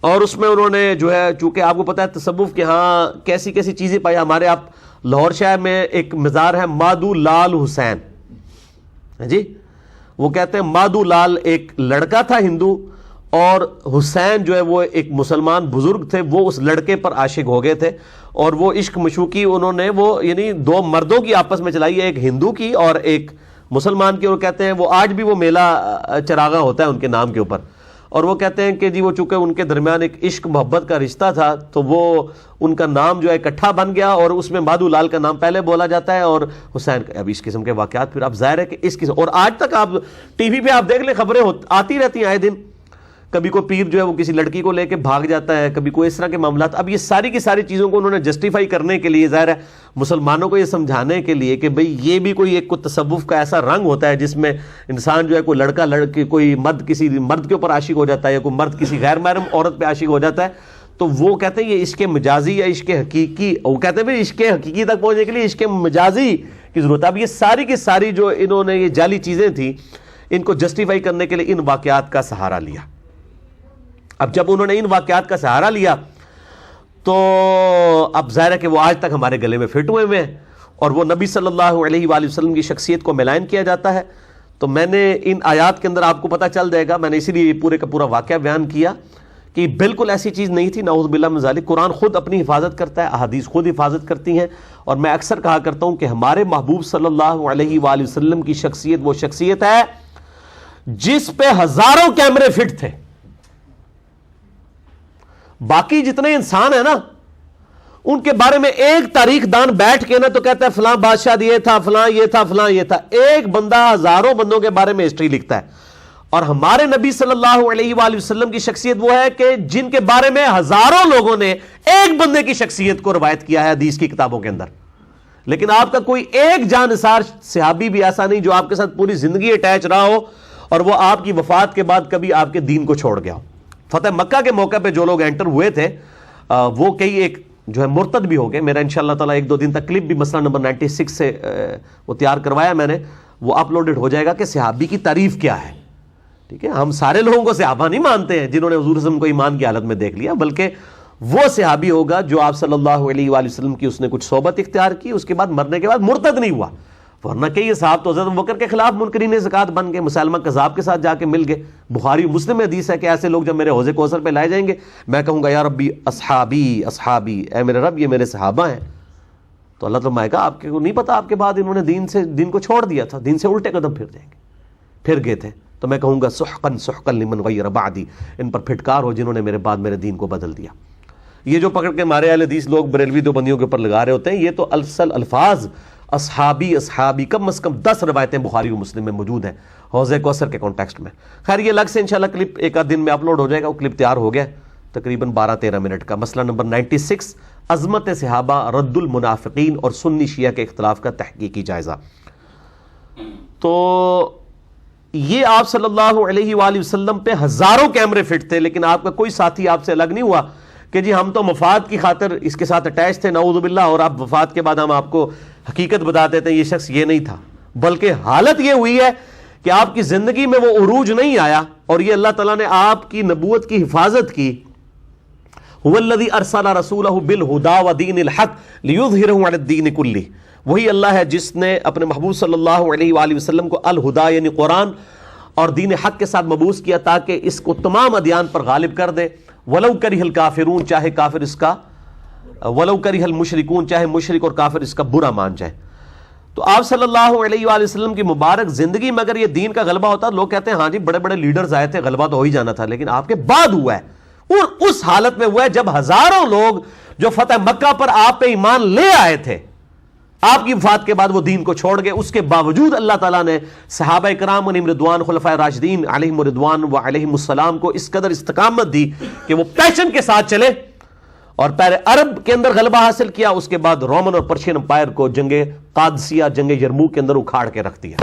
اور اس میں انہوں نے جو ہے، چونکہ آپ کو پتا ہے تصوف کے ہاں کیسی کیسی چیزیں پائی. ہمارے آپ لاہور شہر میں ایک مزار ہے مادو لال حسین، جی وہ کہتے ہیں مادو لال ایک لڑکا تھا ہندو، اور حسین جو ہے وہ ایک مسلمان بزرگ تھے، وہ اس لڑکے پر عاشق ہو گئے تھے، اور وہ عشق مشوقی انہوں نے وہ یعنی دو مردوں کی آپس میں چلائی ہے، ایک ہندو کی اور ایک مسلمان کی. اور کہتے ہیں وہ آج بھی وہ میلہ چراغاں ہوتا ہے ان کے نام کے اوپر. اور وہ کہتے ہیں کہ جی وہ چونکہ ان کے درمیان ایک عشق محبت کا رشتہ تھا تو وہ ان کا نام جو ہے اکٹھا بن گیا، اور اس میں مادو لال کا نام پہلے بولا جاتا ہے اور حسین کا. اب اس قسم کے واقعات پھر اب ظاہر ہے کہ اس قسم، اور آج تک آپ ٹی وی پہ آپ دیکھ لیں خبریں آتی رہتی ہیں آئے دن، کبھی کوئی پیر جو ہے وہ کسی لڑکی کو لے کے بھاگ جاتا ہے، کبھی کوئی اس طرح کے معاملات. اب یہ ساری کی ساری چیزوں کو انہوں نے جسٹیفائی کرنے کے لیے، ظاہر ہے مسلمانوں کو یہ سمجھانے کے لیے کہ بھئی یہ بھی کوئی ایک تصوف کا ایسا رنگ ہوتا ہے جس میں انسان جو ہے کوئی لڑکا لڑکی، کوئی مرد کسی مرد کے اوپر عاشق ہو جاتا ہے یا کوئی مرد کسی غیر محرم عورت پہ عاشق ہو جاتا ہے. تو وہ کہتے ہیں یہ عشق مجازی یا عشق حقیقی، وہ کہتے ہیں بھئی عشق حقیقی تک پہنچنے کے لیے عشق مجازی کی ضرورت ہے. اب یہ ساری کی ساری جو انہوں نے یہ جعلی چیزیں تھیں، ان کو جسٹیفائی کرنے کے لیے ان واقعات کا سہارا لیا. اب جب انہوں نے ان واقعات کا سہارا لیا تو اب ظاہر ہے کہ وہ آج تک ہمارے گلے میں فٹ ہوئے ہوئے ہیں، اور وہ نبی صلی اللہ علیہ وآلہ وسلم کی شخصیت کو ملائن کیا جاتا ہے. تو میں نے ان آیات کے اندر آپ کو پتہ چل جائے گا، میں نے اسی لیے پورے کا پورا واقعہ بیان کیا کہ بالکل ایسی چیز نہیں تھی، نعوذ باللہ من ذالک۔ قرآن خود اپنی حفاظت کرتا ہے، احادیث خود حفاظت کرتی ہیں، اور میں اکثر کہا کرتا ہوں کہ ہمارے محبوب صلی اللہ علیہ وآلہ وسلم کی شخصیت وہ شخصیت ہے جس پہ ہزاروں کیمرے فٹ تھے۔ باقی جتنے انسان ہیں نا، ان کے بارے میں ایک تاریخ دان بیٹھ کے نا تو کہتا ہے فلاں بادشاہ یہ تھا، فلاں یہ تھا، فلاں یہ تھا۔ ایک بندہ ہزاروں بندوں کے بارے میں ہسٹری لکھتا ہے، اور ہمارے نبی صلی اللہ علیہ وآلہ وسلم کی شخصیت وہ ہے کہ جن کے بارے میں ہزاروں لوگوں نے ایک بندے کی شخصیت کو روایت کیا ہے حدیث کی کتابوں کے اندر، لیکن آپ کا کوئی ایک جانثار صحابی بھی ایسا نہیں جو آپ کے ساتھ پوری زندگی اٹیچ رہا ہو اور وہ آپ کی وفات کے بعد کبھی آپ کے دین کو چھوڑ گیا ہو۔ فتح مکہ کے موقع پہ جو لوگ انٹر ہوئے تھے وہ کئی ایک جو ہے مرتد بھی ہو گئے۔ میرا انشاءاللہ تعالیٰ ایک دو دن تک کلپ بھی مسئلہ نمبر 96 سے وہ تیار کروایا میں نے، وہ اپلوڈڈ ہو جائے گا کہ صحابی کی تعریف کیا ہے۔ ٹھیک ہے، ہم سارے لوگوں کو صحابہ نہیں مانتے ہیں جنہوں نے حضور صلی اللہ علیہ وسلم کو ایمان کی حالت میں دیکھ لیا، بلکہ وہ صحابی ہوگا جو آپ صلی اللہ علیہ وآلہ وسلم کی اس نے کچھ صحبت اختیار کی، اس کے بعد مرنے کے بعد مرتد نہیں ہوا۔ ورنہ کئی صحابہ تو حضرت ابوبکر کے خلاف منکرین زکوٰۃ بن گئے، مسلمہ کذاب کے ساتھ جا کے مل گئے۔ بخاری و مسلم میں حدیث ہے کہ ایسے لوگ جب میرے حوض کوثر پہ لائے جائیں گے، میں کہوں گا یا ربی اصحابی اصحابی، اے میرے رب یہ میرے صحابہ ہیں، تو اللہ تعالیٰ کہا آپ کو نہیں پتا آپ کے بعد انہوں نے دین کو چھوڑ دیا تھا، دین سے الٹے قدم پھر جائیں گے، پھر گئے تھے۔ تو میں کہوں گا سحقا سحقا لمن غیر بعدی، ان پر پھٹکار ہو جنہوں نے میرے بعد میرے دین کو بدل دیا۔ یہ جو پکڑ کے ہمارے اہل حدیث لوگ بریلوی دیوبندیوں کے اوپر لگا رہے ہوتے ہیں، یہ تو اصل الفاظ اصحابی اصحابی کم از کم 10 روایتیں بخاری و مسلم میں موجود ہیں حوض کوثر کے کانٹیکسٹ میں۔ خیر یہ الگ سے انشاءاللہ کلپ ایک آدھ دن میں اپلوڈ ہو جائے گا، وہ کلپ تیار ہو گیا تقریباً 12-13 منٹ کا، مسئلہ نمبر 96 عظمت صحابہ، رد المنافقین اور سنی شیعہ کے اختلاف کا تحقیقی جائزہ۔ تو یہ آپ صلی اللہ علیہ وآلہ وسلم پہ ہزاروں کیمرے فٹ تھے، لیکن آپ کا کوئی ساتھی آپ سے الگ نہیں ہوا کہ جی ہم تو مفاد کی خاطر اس کے ساتھ اٹیچ تھے نعوذ باللہ، اور آپ وفات کے بعد ہم آپ کو حقیقت بتاتے تھے یہ شخص یہ نہیں تھا، بلکہ حالت یہ ہوئی ہے کہ آپ کی زندگی میں وہ عروج نہیں آیا، اور یہ اللہ تعالیٰ نے آپ کی نبوت کی حفاظت کی۔ هو الذی ارسل رسولہ بالہدی ودین الحق لیظہرہ علی الدین کلہ، وہی اللہ ہے جس نے اپنے محبوب صلی اللہ علیہ وآلہ وسلم کو الہدا یعنی قرآن اور دین حق کے ساتھ مبعوث کیا تاکہ اس کو تمام ادیان پر غالب کر دے۔ ولو کرہ الکافرون، چاہے کافر اس کا، ولو کرہ المشرکون، چاہے مشرک اور کافر اس کا برا مان جائے۔ تو آپ صلی اللہ علیہ وآلہ وسلم کی مبارک زندگی میں اگر یہ دین کا غلبہ ہوتا، لوگ کہتے ہیں ہاں جی بڑے بڑے لیڈرز آئے تھے، غلبہ تو ہو ہی جانا تھا، لیکن آپ کے بعد ہوا ہے، اور اس حالت میں ہوا ہے جب ہزاروں لوگ جو فتح مکہ پر آپ پہ ایمان لے آئے تھے، آپ کی وفات کے بعد وہ دین کو چھوڑ گئے، اس کے باوجود اللہ تعالیٰ نے صحابہ کرام علیہم رضوان، خلفائے راشدین علیہم رضوان و علیہم السلام کو اس قدر استقامت دی کہ وہ پیشن کے ساتھ چلے اور پہلے عرب کے اندر غلبہ حاصل کیا، اس کے بعد رومن اور پرشین امپائر کو جنگ قادسیہ، جنگ یرموک کے اندر اکھاڑ کے رکھ دیا۔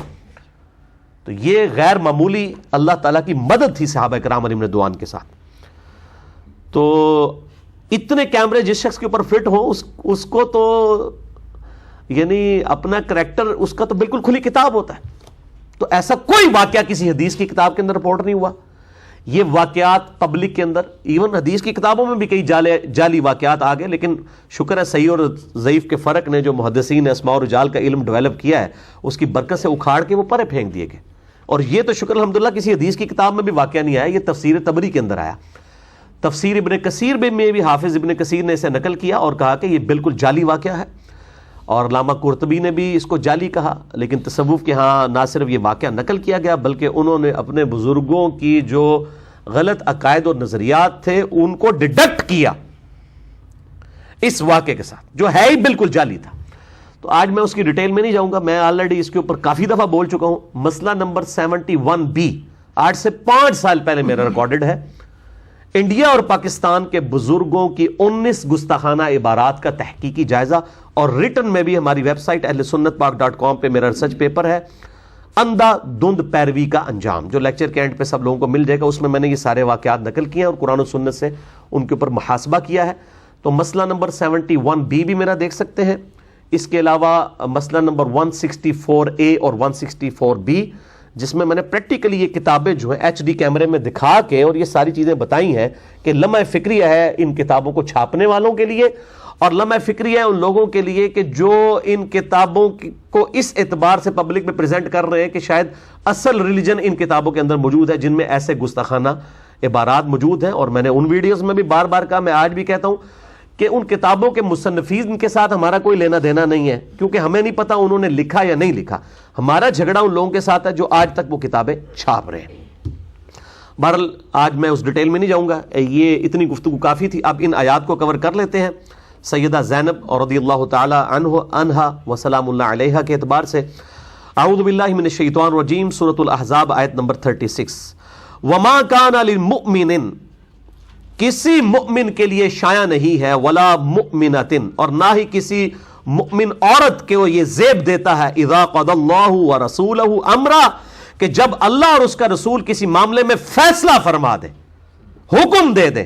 تو یہ غیر معمولی اللہ تعالیٰ کی مدد تھی صحابہ کرام علیہم رضوان کے ساتھ۔ تو اتنے کیمرے جس شخص کے اوپر فٹ ہوں اس کو تو یعنی اپنا کریکٹر اس کا تو بالکل کھلی کتاب ہوتا ہے۔ تو ایسا کوئی واقعہ کسی حدیث کی کتاب کے اندر رپورٹ نہیں ہوا۔ یہ واقعات پبلک کے اندر، ایون حدیث کی کتابوں میں بھی کئی جعلی واقعات آ گئے، لیکن شکر ہے صحیح اور ضعیف کے فرق نے جو محدثین اسماء و رجال کا علم ڈیولپ کیا ہے اس کی برکت سے اکھاڑ کے وہ پرے پھینک دیے گئے۔ اور یہ تو شکر الحمدللہ کسی حدیث کی کتاب میں بھی واقعہ نہیں آیا، یہ تفسیر طبری کے اندر آیا۔ تفسیر ابن کثیر میں بھی حافظ ابن کثیر نے اسے نقل کیا اور کہا کہ یہ بالکل جعلی واقعہ ہے، اور علامہ قرطبی نے بھی اس کو جعلی کہا، لیکن تصوف کے ہاں نہ صرف یہ واقعہ نقل کیا گیا بلکہ انہوں نے اپنے بزرگوں کی جو غلط عقائد اور نظریات تھے ان کو ڈیڈکٹ کیا اس واقعے کے ساتھ، جو ہے ہی بالکل جعلی تھا۔ تو آج میں اس کی ڈیٹیل میں نہیں جاؤں گا، میں آلریڈی اس کے اوپر کافی دفعہ بول چکا ہوں۔ مسئلہ نمبر 71B آج سے 5 سال پہلے میرا ریکارڈڈ ہے، انڈیا اور پاکستان کے بزرگوں کی 19 گستاخانہ عبارات کا تحقیقی جائزہ، اور ریٹن میں بھی ہماری ویب سائٹ اہلسنتپاک.com پہ میرا ریسرچ پیپر ہے، اندھا دھند پیروی کا انجام، جو لیکچر کے اینڈ پہ سب لوگوں کو مل جائے گا۔ اس میں نے یہ سارے واقعات نقل کیے ہیں اور قرآن و سنت سے ان کے اوپر محاسبہ کیا ہے۔ تو مسئلہ نمبر 71B بھی میرا دیکھ سکتے ہیں۔ اس کے علاوہ مسئلہ نمبر 164A اور 164B، جس میں نے پریکٹیکلی یہ کتابیں جو ہیں HD کیمرے میں دکھا کے اور یہ ساری چیزیں بتائی ہیں کہ لمحہ فکریہ ہے ان کتابوں کو چھاپنے والوں کے لیے، اور لمحہ فکریہ ہے ان لوگوں کے لیے کہ جو ان کتابوں کو اس اعتبار سے پبلک میں پریزنٹ کر رہے ہیں کہ شاید اصل ریلیجن ان کتابوں کے اندر موجود ہے، جن میں ایسے گستاخانہ عبارات موجود ہیں، اور میں نے ان ویڈیوز میں بھی بار بار کہا، میں آج بھی کہتا ہوں کہ ان کتابوں کے مصنفین کے ساتھ ہمارا کوئی لینا دینا نہیں ہے، کیونکہ ہمیں نہیں پتا انہوں نے لکھا یا نہیں لکھا، ہمارا جھگڑا ان لوگوں کے ساتھ ہے جو آج تک وہ کتابیں چھاپ رہے ہیں۔ بہرحال آج میں اس ڈیٹیل میں نہیں جاؤں گا، یہ اتنی گفتگو کافی تھی۔ اب ان آیات کو کور کر لیتے ہیں۔ سیدہ زینب اور رضی اللہ تعالی عنہا و سلام اللہ علیہا کے اعتبار سے، اعوذ باللہ من الشیطان الرجیم، سورۃ الاحزاب آیت نمبر 36، وما کان للمؤمن، کسی مؤمن کے لیے شایع نہیں ہے، ولا مؤمنۃ، اور نہ ہی کسی مؤمن عورت کے وہ یہ زیب دیتا ہے، اذا قضى اللہ ورسولہ امرا، کہ جب اللہ اور اس کا رسول کسی معاملے میں فیصلہ فرما دے، حکم دے دے،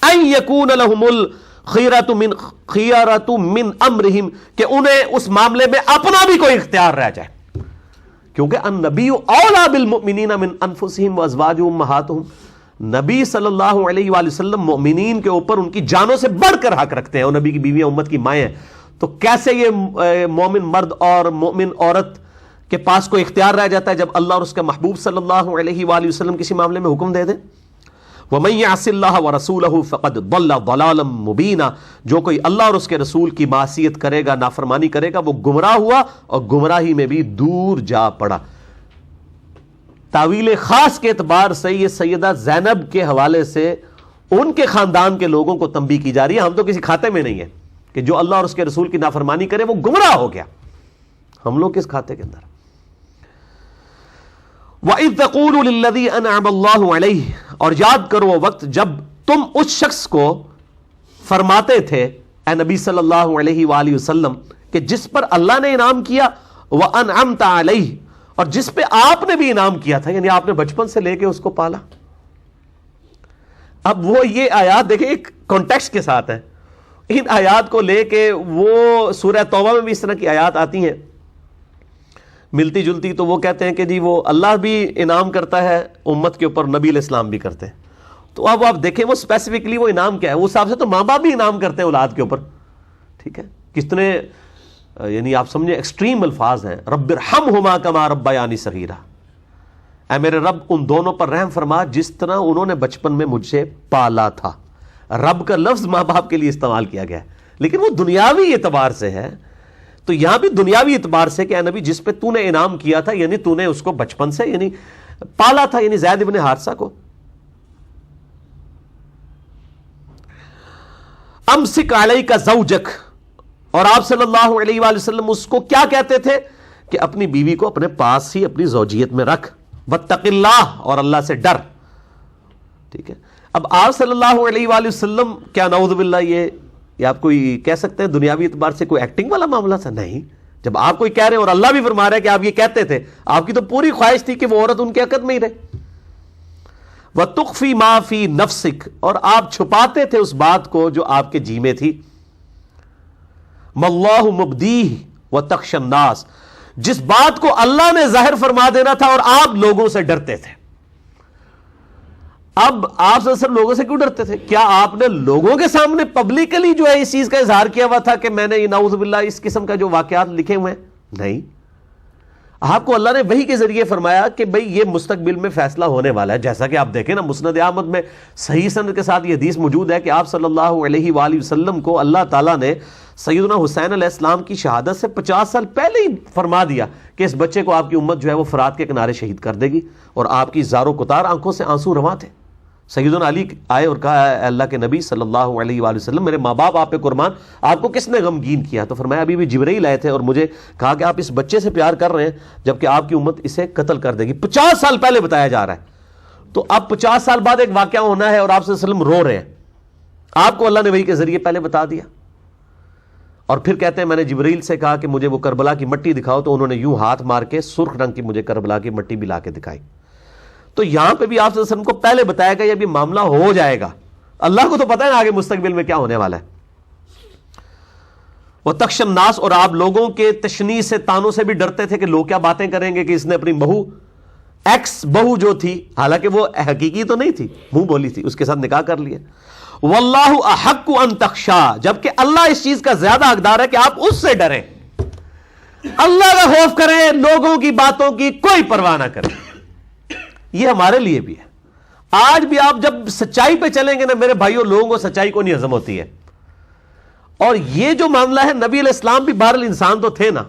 ان یکون لہم الخیرۃ من امرہم، کہ انہیں اس معاملے میں اپنا بھی کوئی اختیار رہ جائے، کیونکہ النبی اولیٰ بالمؤمنین من انفسہم وازواجہ امہاتہم، نبی صلی اللہ علیہ وآلہ وسلم مومنین کے اوپر ان کی جانوں سے بڑھ کر حق رکھتے ہیں، اور نبی کی بیویاں امت کی مائیں ہیں، تو کیسے یہ مومن مرد اور مومن عورت کے پاس کوئی اختیار رہ جاتا ہے جب اللہ اور اس کے محبوب صلی اللہ علیہ وآلہ وسلم کسی معاملے میں حکم دے دیں؟ وَمَن يَعْصِ اللَّهَ وَرَسُولَهُ فَقَدْ ضَلَّ ضَلَالًا مُبِينًا، جو کوئی اللہ اور اس کے رسول کی معصیت کرے گا، نافرمانی کرے گا، وہ گمراہ ہوا اور گمراہی میں بھی دور جا پڑا۔ تعویل خاص کے اعتبار سے یہ سیدہ زینب کے حوالے سے ان کے خاندان کے لوگوں کو تنبیہ کی جا رہی ہے، ہم تو کسی کھاتے میں نہیں ہے کہ جو اللہ اور اس کے رسول کی نافرمانی کرے وہ گمراہ ہو گیا، ہم لوگ کس کھاتے کے اندر؟ وَإِذْ تَقُولُ لِلَّذِي أَنْعَمَ اللَّهُ عَلَيْهِ، اور یاد کرو وہ وقت جب تم اس شخص کو فرماتے تھے اے نبی صلی اللہ علیہ وآلہ وسلم کہ جس پر اللہ نے انعام کیا، وَأَنْعَمْتَ عَلَيْهِ، اور جس پہ آپ نے بھی انعام کیا تھا، یعنی آپ نے بچپن سے لے کے اس کو پالا۔ اب وہ یہ آیات دیکھیں ایک کانٹیکسٹ کے ساتھ ہے، ان آیات کو لے کے وہ سورہ توبہ میں بھی اس طرح کی آیات آتی ہیں ملتی جلتی، تو وہ کہتے ہیں کہ جی وہ اللہ بھی انعام کرتا ہے امت کے اوپر، نبی علیہ السلام بھی کرتے ہیں۔ تو اب آپ دیکھیں وہ اسپیسیفکلی وہ انعام کیا ہے، اس حساب سے تو ماں باپ بھی انعام کرتے ہیں اولاد کے اوپر، ٹھیک ہے، کتنے یعنی آپ سمجھیں ایکسٹریم الفاظ ہیں، رب ارحمہما کما ربیانی صغیرا، اے میرے رب ان دونوں پر رحم فرما جس طرح انہوں نے بچپن میں مجھ سے پالا تھا۔ رب کا لفظ ماں باپ کے لیے استعمال کیا گیا ہے، لیکن وہ دنیاوی اعتبار سے ہے، تو یہاں بھی دنیاوی اعتبار سے کہ اے نبی جس پہ تو نے انعام کیا تھا، یعنی تو نے اس کو بچپن سے یعنی پالا تھا، یعنی زید ابن حارثہ کو۔ امسک علیک زوجک، اور آپ صلی اللہ علیہ وآلہ وسلم اس کو کیا کہتے تھے کہ اپنی بیوی کو اپنے پاس ہی اپنی زوجیت میں رکھ، واتق اللہ، اور اللہ سے ڈر، ٹھیک ہے۔ اب آپ صلی اللہ علیہ وآلہ وسلم کیا نعوذ باللہ یہ آپ کوئی کہہ سکتے ہیں دنیاوی اعتبار سے کوئی ایکٹنگ والا معاملہ تھا؟ نہیں، جب آپ کوئی کہہ رہے ہیں اور اللہ بھی فرما رہا ہے کہ آپ یہ کہتے تھے، آپ کی تو پوری خواہش تھی کہ وہ عورت ان کے عقد میں ہی رہے۔ وَتُخْفِي مَا فِي نَفْسِكَ، اور آپ چھپاتے تھے اس بات کو جو آپ کے جی میں تھی۔ مَاللَّهُ مُبْدِيهِ وَتَخْشَى النَّاسَ، جس بات کو اللہ نے ظاہر فرما دینا تھا اور آپ لوگوں سے ڈرتے تھے۔ اب آپ صرف لوگوں سے کیوں ڈرتے تھے؟ کیا آپ نے لوگوں کے سامنے پبلکلی جو ہے اس چیز کا اظہار کیا ہوا تھا کہ میں نے نعوذ باللہ اس قسم کا جو واقعات لکھے ہوئے ہیں؟ نہیں، آپ کو اللہ نے وحی کے ذریعے فرمایا کہ بھئی یہ مستقبل میں فیصلہ ہونے والا ہے، جیسا کہ آپ دیکھیں نا مسند احمد میں صحیح سند کے ساتھ یہ حدیث موجود ہے کہ آپ صلی اللہ علیہ وآلہ وسلم کو اللہ تعالیٰ نے سیدنا حسین علیہ السلام کی شہادت سے 50 سال پہلے ہی فرما دیا کہ اس بچے کو آپ کی امت جو ہے وہ فرات کے کنارے شہید کر دے گی، اور آپ کی زار و کتار آنکھوں سے آنسو رواں تھے۔ سیدنا علی آئے اور کہا اے اللہ کے نبی صلی اللہ علیہ وآلہ وسلم، میرے ماں باپ آپ پہ قربان، آپ کو کس نے غمگین کیا؟ تو فرمایا ابھی بھی جبرائیل آئے تھے اور مجھے کہا کہ آپ اس بچے سے پیار کر رہے ہیں جبکہ آپ کی امت اسے قتل کر دے گی۔ 50 سال پہلے بتایا جا رہا ہے، تو اب 50 سال بعد ایک واقعہ ہونا ہے اور آپ صلی اللہ علیہ وسلم رو رہے ہیں، آپ کو اللہ نے وحی کے ذریعے پہلے بتا دیا۔ اور پھر کہتے ہیں میں نے جبرائیل سے کہا کہ مجھے وہ کربلا کی مٹی دکھاؤ، تو انہوں نے یوں ہاتھ مار کے سرخ رنگ کی مجھے کربلا کی مٹی بھی لا کے دکھائی۔ تو یہاں پہ بھی آپ صلی اللہ علیہ وسلم کو پہلے بتایا گا یہ بھی معاملہ ہو جائے گا، اللہ کو تو پتہ ہے نا آگے مستقبل میں کیا ہونے والا ہے۔ وَتَخْشَى النَّاسَ، اور آپ لوگوں کے تشنیع سے، تانوں سے بھی ڈرتے تھے کہ لوگ کیا باتیں کریں گے کہ اس نے اپنی بہو، ایکس بہو جو تھی، حالانکہ وہ حقیقی تو نہیں تھی، منہ بولی تھی، اس کے ساتھ نکاح کر لیا۔ وَاللَّهُ أَحَقُّ أَن تَخْشَىٰ، جبکہ اللہ اس چیز کا زیادہ حقدار ہے کہ آپ اس سے ڈریں، اللہ کا خوف کریں، لوگوں کی باتوں کی کوئی پرواہ نہ کریں۔ یہ ہمارے لیے بھی ہے، آج بھی آپ جب سچائی پہ چلیں گے نا میرے بھائیوں، لوگوں کو سچائی کو نہیں ہضم ہوتی ہے. اور یہ جو معاملہ ہے، نبی علیہ السلام بھی بہرحال انسان تو تھے نا،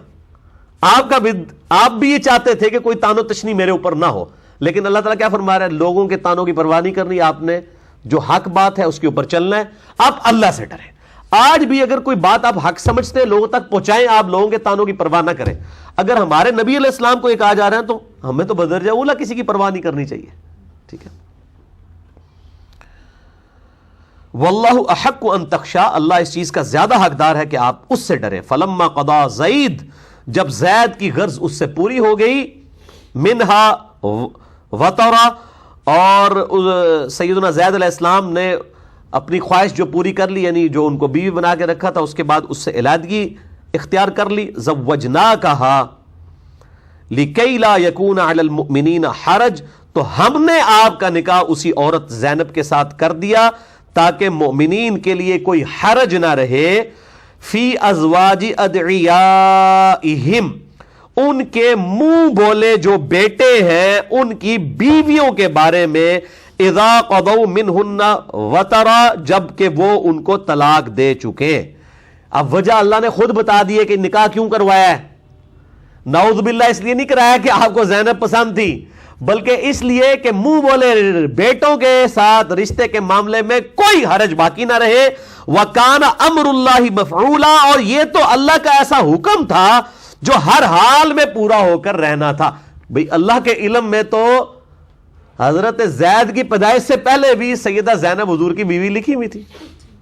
آپ بھی یہ چاہتے تھے کہ کوئی تانو تشنی میرے اوپر نہ ہو، لیکن اللہ تعالیٰ کیا فرما رہا ہے؟ لوگوں کے تانوں کی پرواہ نہیں کرنی، آپ نے جو حق بات ہے اس کے اوپر چلنا ہے. آپ اللہ سے ڈریں. آج بھی اگر کوئی بات آپ حق سمجھتے ہیں لوگوں تک پہنچائیں، آپ لوگوں کے تانوں کی پرواہ نہ کریں. اگر ہمارے نبی علیہ السلام کو ایک آ جا رہا ہے تو ہمیں تو بدرجہ اولا کسی کی پرواہ نہیں کرنی چاہیے. ٹھیک ہے. واللہ احق ان تخشا، اللہ اس چیز کا زیادہ حقدار ہے کہ آپ اس سے ڈریں. فلما قضا زید، جب زید کی غرض اس سے پوری ہو گئی، منہا وطرا، اور سیدنا زید علیہ السلام نے اپنی خواہش جو پوری کر لی، یعنی جو ان کو بیوی بنا کے رکھا تھا، اس کے بعد اس سے علیحدگی اختیار کر لی. زوجناکہا لکی لا یکون علی المؤمنین حرج، تو ہم نے آپ کا نکاح اسی عورت زینب کے ساتھ کر دیا تاکہ مومنین کے لیے کوئی حرج نہ رہے. فی ازواج ادعیائہم، ان کے منہ بولے جو بیٹے ہیں ان کی بیویوں کے بارے میں، اذا قضوا منہن وطرا، جب کہ وہ ان کو طلاق دے چکے. اب وجہ اللہ نے خود بتا دی ہے کہ نکاح کیوں کروایا ہے. نعوذ باللہ اس لیے نہیں کرایا کہ آپ کو زینب پسند تھی، بلکہ اس لیے کہ منہ بولے بیٹوں کے ساتھ رشتے کے معاملے میں کوئی حرج باقی نہ رہے. وَكَانَ أَمْرُ اللَّهِ مَفْعُولًا، اور یہ تو اللہ کا ایسا حکم تھا جو ہر حال میں پورا ہو کر رہنا تھا. بھئی اللہ کے علم میں تو حضرت زید کی پیدائش سے پہلے بھی سیدہ زینب حضور کی بیوی لکھی ہوئی تھی.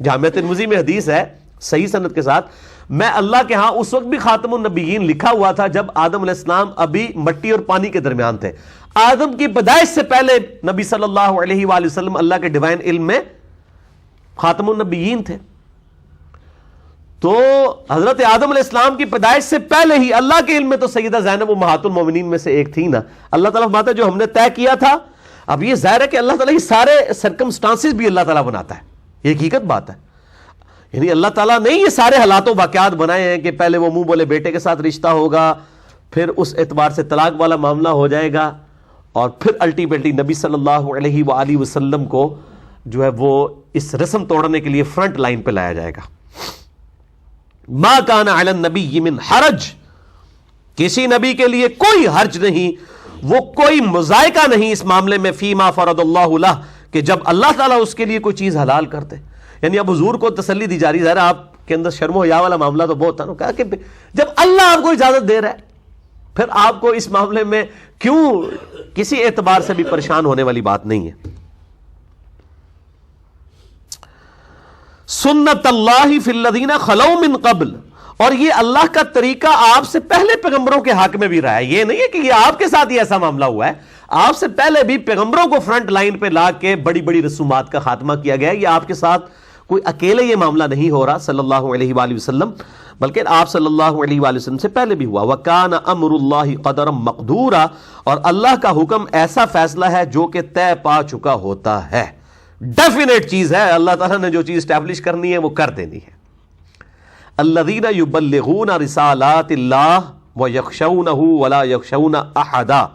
جامع ترمذی میں حدیث ہے صحیح سند کے ساتھ، میں اللہ کے ہاں اس وقت بھی خاتم النبیین لکھا ہوا تھا جب آدم علیہ السلام ابھی مٹی اور پانی کے درمیان تھے. آدم کی پیدائش سے پہلے نبی صلی اللہ علیہ وآلہ وسلم اللہ کے ڈیوائن علم میں خاتم النبیین تھے. تو حضرت آدم علیہ السلام کی پیدائش سے پہلے ہی اللہ کے علم میں تو سیدہ زینب امہات المومنین میں سے ایک تھی نا. اللہ تعالیٰ فرماتا ہے جو ہم نے طے کیا تھا. اب یہ ظاہر ہے کہ اللہ تعالیٰ یہ سارے سرکمسٹانسز بھی اللہ تعالیٰ بناتا ہے، یہ حقیقت بات ہے. یعنی اللہ تعالیٰ نے یہ سارے حالات و واقعات بنائے ہیں کہ پہلے وہ منہ بولے بیٹے کے ساتھ رشتہ ہوگا، پھر اس اعتبار سے طلاق والا معاملہ ہو جائے گا، اور پھر الٹیمیٹلی نبی صلی اللہ علیہ وآلہ وسلم کو جو ہے وہ اس رسم توڑنے کے لیے فرنٹ لائن پہ لایا جائے گا. ما کان علی النبی من حرج، کسی نبی کے لیے کوئی حرج نہیں، وہ کوئی مذائقہ نہیں اس معاملے میں، فیما فرض اللہ لہ، کہ جب اللہ تعالیٰ اس کے لیے کوئی چیز حلال کرتے. یعنی اب حضور کو تسلی دی جا رہی ہے. آپ کے اندر شرم و حیا والا معاملہ تو بہت تھا نا، کہا کہ جب اللہ آپ کو اجازت دے رہا ہے پھر آپ کو اس معاملے میں کیوں کسی اعتبار سے بھی پریشان ہونے والی بات نہیں ہے. سنت اللہ فی الذین خلو من قبل، اور یہ اللہ کا طریقہ آپ سے پہلے پیغمبروں کے حق میں بھی رہا ہے. یہ نہیں ہے کہ یہ آپ کے ساتھ ہی ایسا معاملہ ہوا ہے، آپ سے پہلے بھی پیغمبروں کو فرنٹ لائن پہ لا کے بڑی بڑی رسومات کا خاتمہ کیا گیا. یہ آپ کے ساتھ کوئی اکیلے یہ معاملہ نہیں ہو رہا صلی اللہ علیہ وآلہ وسلم، بلکہ آپ صلی اللہ علیہ وآلہ وسلم سے پہلے بھی ہوا. وَكَانَ أَمْرُ اللَّهِ قَدَرًا مَقْدُورًا، اور اللہ کا حکم ایسا فیصلہ ہے جو کہ طے پا چکا ہوتا ہے، ڈیفینیٹ چیز ہے. اللہ تعالیٰ نے جو چیز اسٹیبلش کرنی ہے وہ کر دینی ہے. الَّذِينَ يُبَلِّغُونَ رِسَالَاتِ اللَّهِ وَيَخْشَوْنَهُ وَلَا يَخْشَوْنَ أَحَدًا،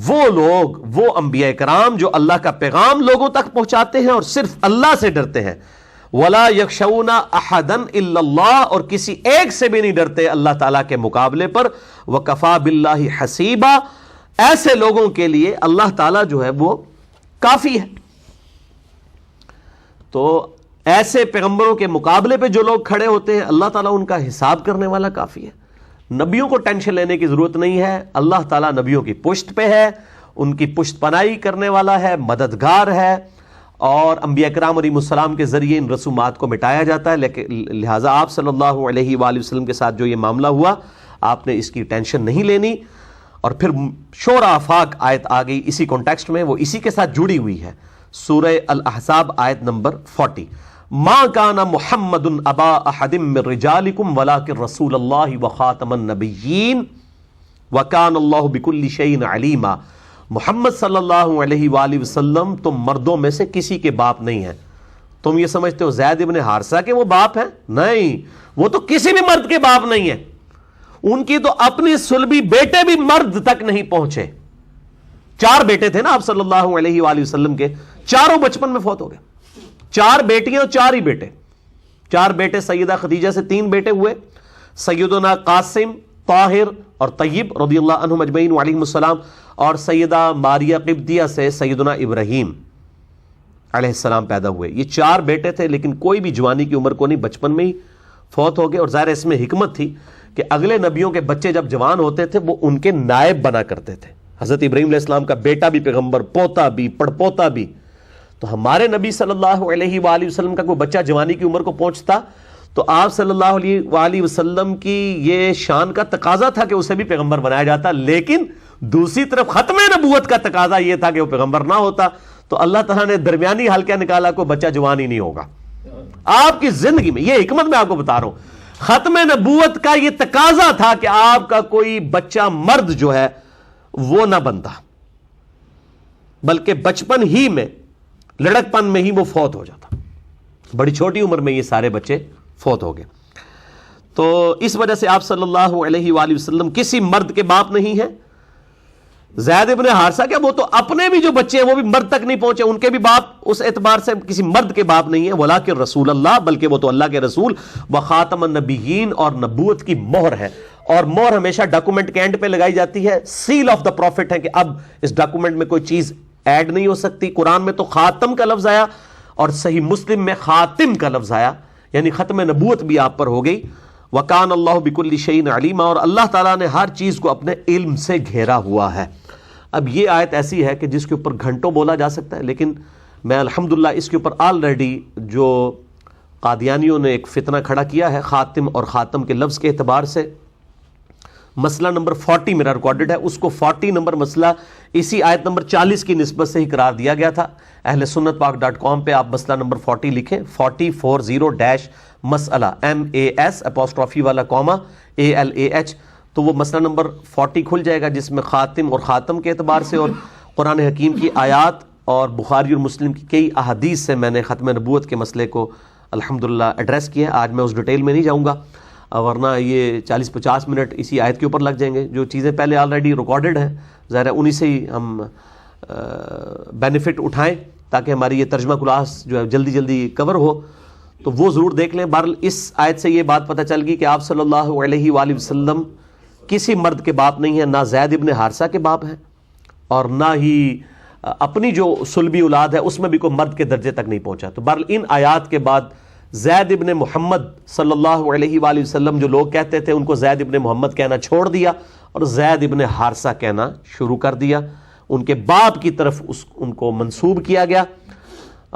وہ لوگ، وہ انبیاء کرام جو اللہ کا پیغام لوگوں تک پہنچاتے ہیں اور صرف اللہ سے ڈرتے ہیں. وَلَا يَخْشَوْنَ أَحَدًا إِلَّا اللَّهَ، اور کسی ایک سے بھی نہیں ڈرتے اللہ تعالیٰ کے مقابلے پر. وَكَفَى بِاللَّهِ حَسِيبًا، ایسے لوگوں کے لیے اللہ تعالیٰ جو ہے وہ کافی ہے. تو ایسے پیغمبروں کے مقابلے پہ جو لوگ کھڑے ہوتے ہیں اللہ تعالیٰ ان کا حساب کرنے والا کافی ہے. نبیوں کو ٹینشن لینے کی ضرورت نہیں ہے. اللہ تعالیٰ نبیوں کی پشت پہ ہے، ان کی پشت پناہی کرنے والا ہے، مددگار ہے، اور انبیاء کرام علیہ السلام کے ذریعے ان رسومات کو مٹایا جاتا ہے. لیکن لہٰذا آپ صلی اللہ علیہ وآلہ وسلم کے ساتھ جو یہ معاملہ ہوا آپ نے اس کی ٹینشن نہیں لینی. اور پھر شورى آفاق آیت آ گئی اسی کانٹیکسٹ میں، وہ اسی کے ساتھ جڑی ہوئی ہے. سورہ الاحزاب آیت نمبر 40. ما کان محمد ابا احد من رجالکم ولکن رسول اللہ وخاتم النبیین وکان اللہ بکل شیء علیما. محمد صلی اللہ علیہ وآلہ وسلم تم مردوں میں سے کسی کے باپ نہیں ہیں. تم یہ سمجھتے ہو زید ابن حارثہ کے وہ باپ ہیں؟ نہیں، وہ تو کسی بھی مرد کے باپ نہیں ہیں. ان کی تو اپنی صلبی بیٹے بھی مرد تک نہیں پہنچے. 4 بیٹے تھے نا آپ صلی اللہ علیہ وآلہ وسلم کے، چاروں بچپن میں فوت ہو گئے. 4 بیٹیاں اور 4 ہی بیٹے. 4 بیٹے سیدہ خدیجہ سے 3 بیٹے ہوئے، سیدنا قاسم، طاہر اور طیب رضی اللہ عنہم اجمعین وعلیہم السلام، اور سیدہ ماریہ قبطیہ سے سیدنا ابراہیم علیہ السلام پیدا ہوئے. یہ 4 بیٹے تھے، لیکن کوئی بھی جوانی کی عمر کو نہیں، بچپن میں ہی فوت ہو گئے. اور ظاہر اس میں حکمت تھی کہ اگلے نبیوں کے بچے جب جوان ہوتے تھے وہ ان کے نائب بنا کرتے تھے. حضرت ابراہیم علیہ السلام کا بیٹا بھی پیغمبر، پوتا بھی، پڑپوتا بھی. تو ہمارے نبی صلی اللہ علیہ وآلہ وسلم کا کوئی بچہ جوانی کی عمر کو پہنچتا تو آپ صلی اللہ علیہ وآلہ وسلم کی یہ شان کا تقاضا تھا کہ اسے بھی پیغمبر بنایا جاتا. لیکن دوسری طرف ختم نبوت کا تقاضا یہ تھا کہ وہ پیغمبر نہ ہوتا. تو اللہ تعالیٰ نے درمیانی حل کیا نکالا؟ کوئی بچہ جوان ہی نہیں ہوگا آپ کی زندگی میں. یہ حکمت میں آپ کو بتا رہا ہوں. ختم نبوت کا یہ تقاضا تھا کہ آپ کا کوئی بچہ مرد جو ہے وہ نہ بنتا، بلکہ بچپن ہی میں، لڑکپن میں ہی وہ فوت ہو جاتا. بڑی چھوٹی عمر میں یہ سارے بچے فوت ہو گئے. تو اس وجہ سے آپ صلی اللہ علیہ وآلہ وسلم کسی مرد کے باپ نہیں ہیں. زید ابن حارثہ کیا، وہ تو اپنے بھی جو بچے ہیں وہ بھی مرد تک نہیں پہنچے، ان کے بھی باپ اس اعتبار سے کسی مرد کے باپ نہیں ہیں. ولیکن رسول اللہ، بلکہ وہ تو اللہ کے رسول، وخاتم النبیین، اور نبوت کی مہر ہے. اور مہر ہمیشہ ڈاکومنٹ کے اینڈ پہ لگائی جاتی ہے. سیل آف دا پروفٹ ہے کہ اب اس ڈاکومنٹ میں کوئی چیز ایڈ نہیں ہو سکتی. قرآن میں تو خاتم کا لفظ آیا اور صحیح مسلم میں خاتم کا لفظ آیا، یعنی ختم نبوت بھی آپ پر ہو گئی. وَكَانَ اللَّهُ بِكُلِّ شَيْءٍ عَلِيمًا، اور اللہ تعالیٰ نے ہر چیز کو اپنے علم سے گھیرا ہوا ہے. اب یہ آیت ایسی ہے کہ جس کے اوپر گھنٹوں بولا جا سکتا ہے، لیکن میں الحمدللہ اس کے اوپر آلریڈی جو قادیانیوں نے ایک فتنہ کھڑا کیا ہے خاتم اور خاتم کے لفظ کے اعتبار سے، مسئلہ نمبر 40 میرا ریکارڈڈ ہے، اس کو 40 نمبر مسئلہ اسی آیت نمبر 40 کی نسبت سے ہی قرار دیا گیا تھا. اہل سنت پاک .com پہ آپ مسئلہ نمبر 40 لکھیں، 40 مسئلہ MAS اپوسٹرافی والا کوما ALAH، تو وہ مسئلہ نمبر 40 کھل جائے گا، جس میں خاتم اور خاتم کے اعتبار سے اور قرآن حکیم کی آیات اور بخاری اور مسلم کی کئی احادیث سے میں نے ختم نبوت کے مسئلے کو الحمدللہ ایڈریس کیا ہے. آج میں اس ڈیٹیل میں نہیں جاؤں گا، ورنہ یہ 40-50 منٹ اسی آیت کے اوپر لگ جائیں گے. جو چیزیں پہلے آلریڈی ریکارڈڈ ہیں، ظاہر ہے انہی سے ہی ہم بینیفٹ اٹھائیں تاکہ ہماری یہ ترجمہ کلاس جو ہے جلدی جلدی کور ہو. تو وہ ضرور دیکھ لیں. بہرحال اس آیت سے یہ بات پتہ چل گئی کہ آپ صلی اللہ علیہ وآلہ وسلم کسی مرد کے باپ نہیں ہیں، نہ زید ابن حارثہ کے باپ ہیں، اور نہ ہی اپنی جو صلبی اولاد ہے اس میں بھی کوئی مرد کے درجے تک نہیں پہنچا. تو بہرحال ان آیات کے بعد زید ابن محمد صلی اللہ علیہ وآلہ وسلم جو لوگ کہتے تھے ان کو زید ابن محمد کہنا چھوڑ دیا اور زید ابن حارثہ کہنا شروع کر دیا. ان کے باپ کی طرف ان کو منسوب کیا گیا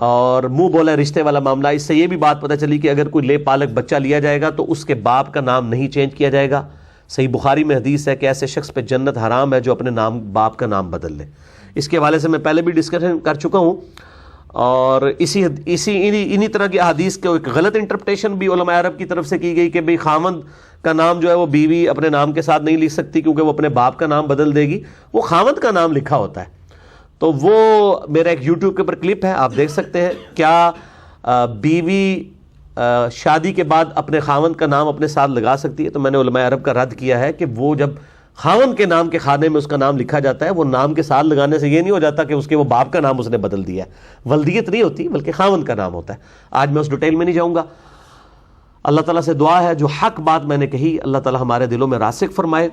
اور منہ بولا رشتے والا معاملہ. اس سے یہ بھی بات پتہ چلی کہ اگر کوئی لے پالک بچہ لیا جائے گا تو اس کے باپ کا نام نہیں چینج کیا جائے گا. صحیح بخاری میں حدیث ہے کہ ایسے شخص پہ جنت حرام ہے جو اپنے نام باپ کا نام بدل لے. اس کے حوالے سے میں پہلے بھی ڈسکشن کر چکا ہوں. اور انہی طرح کی احادیث کے ایک غلط انٹرپریٹیشن بھی علماء عرب کی طرف سے کی گئی کہ بھئی خاوند کا نام جو ہے وہ بیوی اپنے نام کے ساتھ نہیں لکھ سکتی کیونکہ وہ اپنے باپ کا نام بدل دے گی. وہ خاوند کا نام لکھا ہوتا ہے. تو وہ میرا ایک یوٹیوب کے اوپر کلپ ہے، آپ دیکھ سکتے ہیں. کیا بیوی شادی کے بعد اپنے خاوند کا نام اپنے ساتھ لگا سکتی ہے؟ تو میں نے علماء عرب کا رد کیا ہے کہ وہ جب خاوند کے نام کے خانے میں اس کا نام لکھا جاتا ہے، وہ نام کے ساتھ لگانے سے یہ نہیں ہو جاتا کہ اس کے وہ باپ کا نام اس نے بدل دیا ہے. ولدیت نہیں ہوتی بلکہ خاوند کا نام ہوتا ہے. آج میں اس ڈیٹیل میں نہیں جاؤں گا. اللہ تعالیٰ سے دعا ہے جو حق بات میں نے کہی اللہ تعالیٰ ہمارے دلوں میں راسخ فرمائے.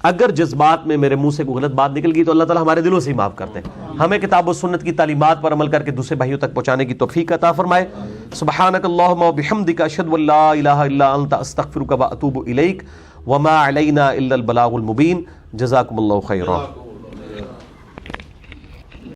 اگر جذبات میں میرے منہ سے کوئی غلط بات نکل گئی تو اللہ تعالیٰ ہمارے دلوں سے ہی معاف کرتے ہیں. ہمیں کتاب و سنت کی تعلیمات پر عمل کر کے دوسرے بھائیوں تک پہنچانے کی توفیق عطا فرمائے. سبحانک اللہم و بحمدک اشہد ان لا الہ الا انت استغفرک و اتوب الیک وما علینا الا البلاغ المبین. جزاکم اللہ خیرا.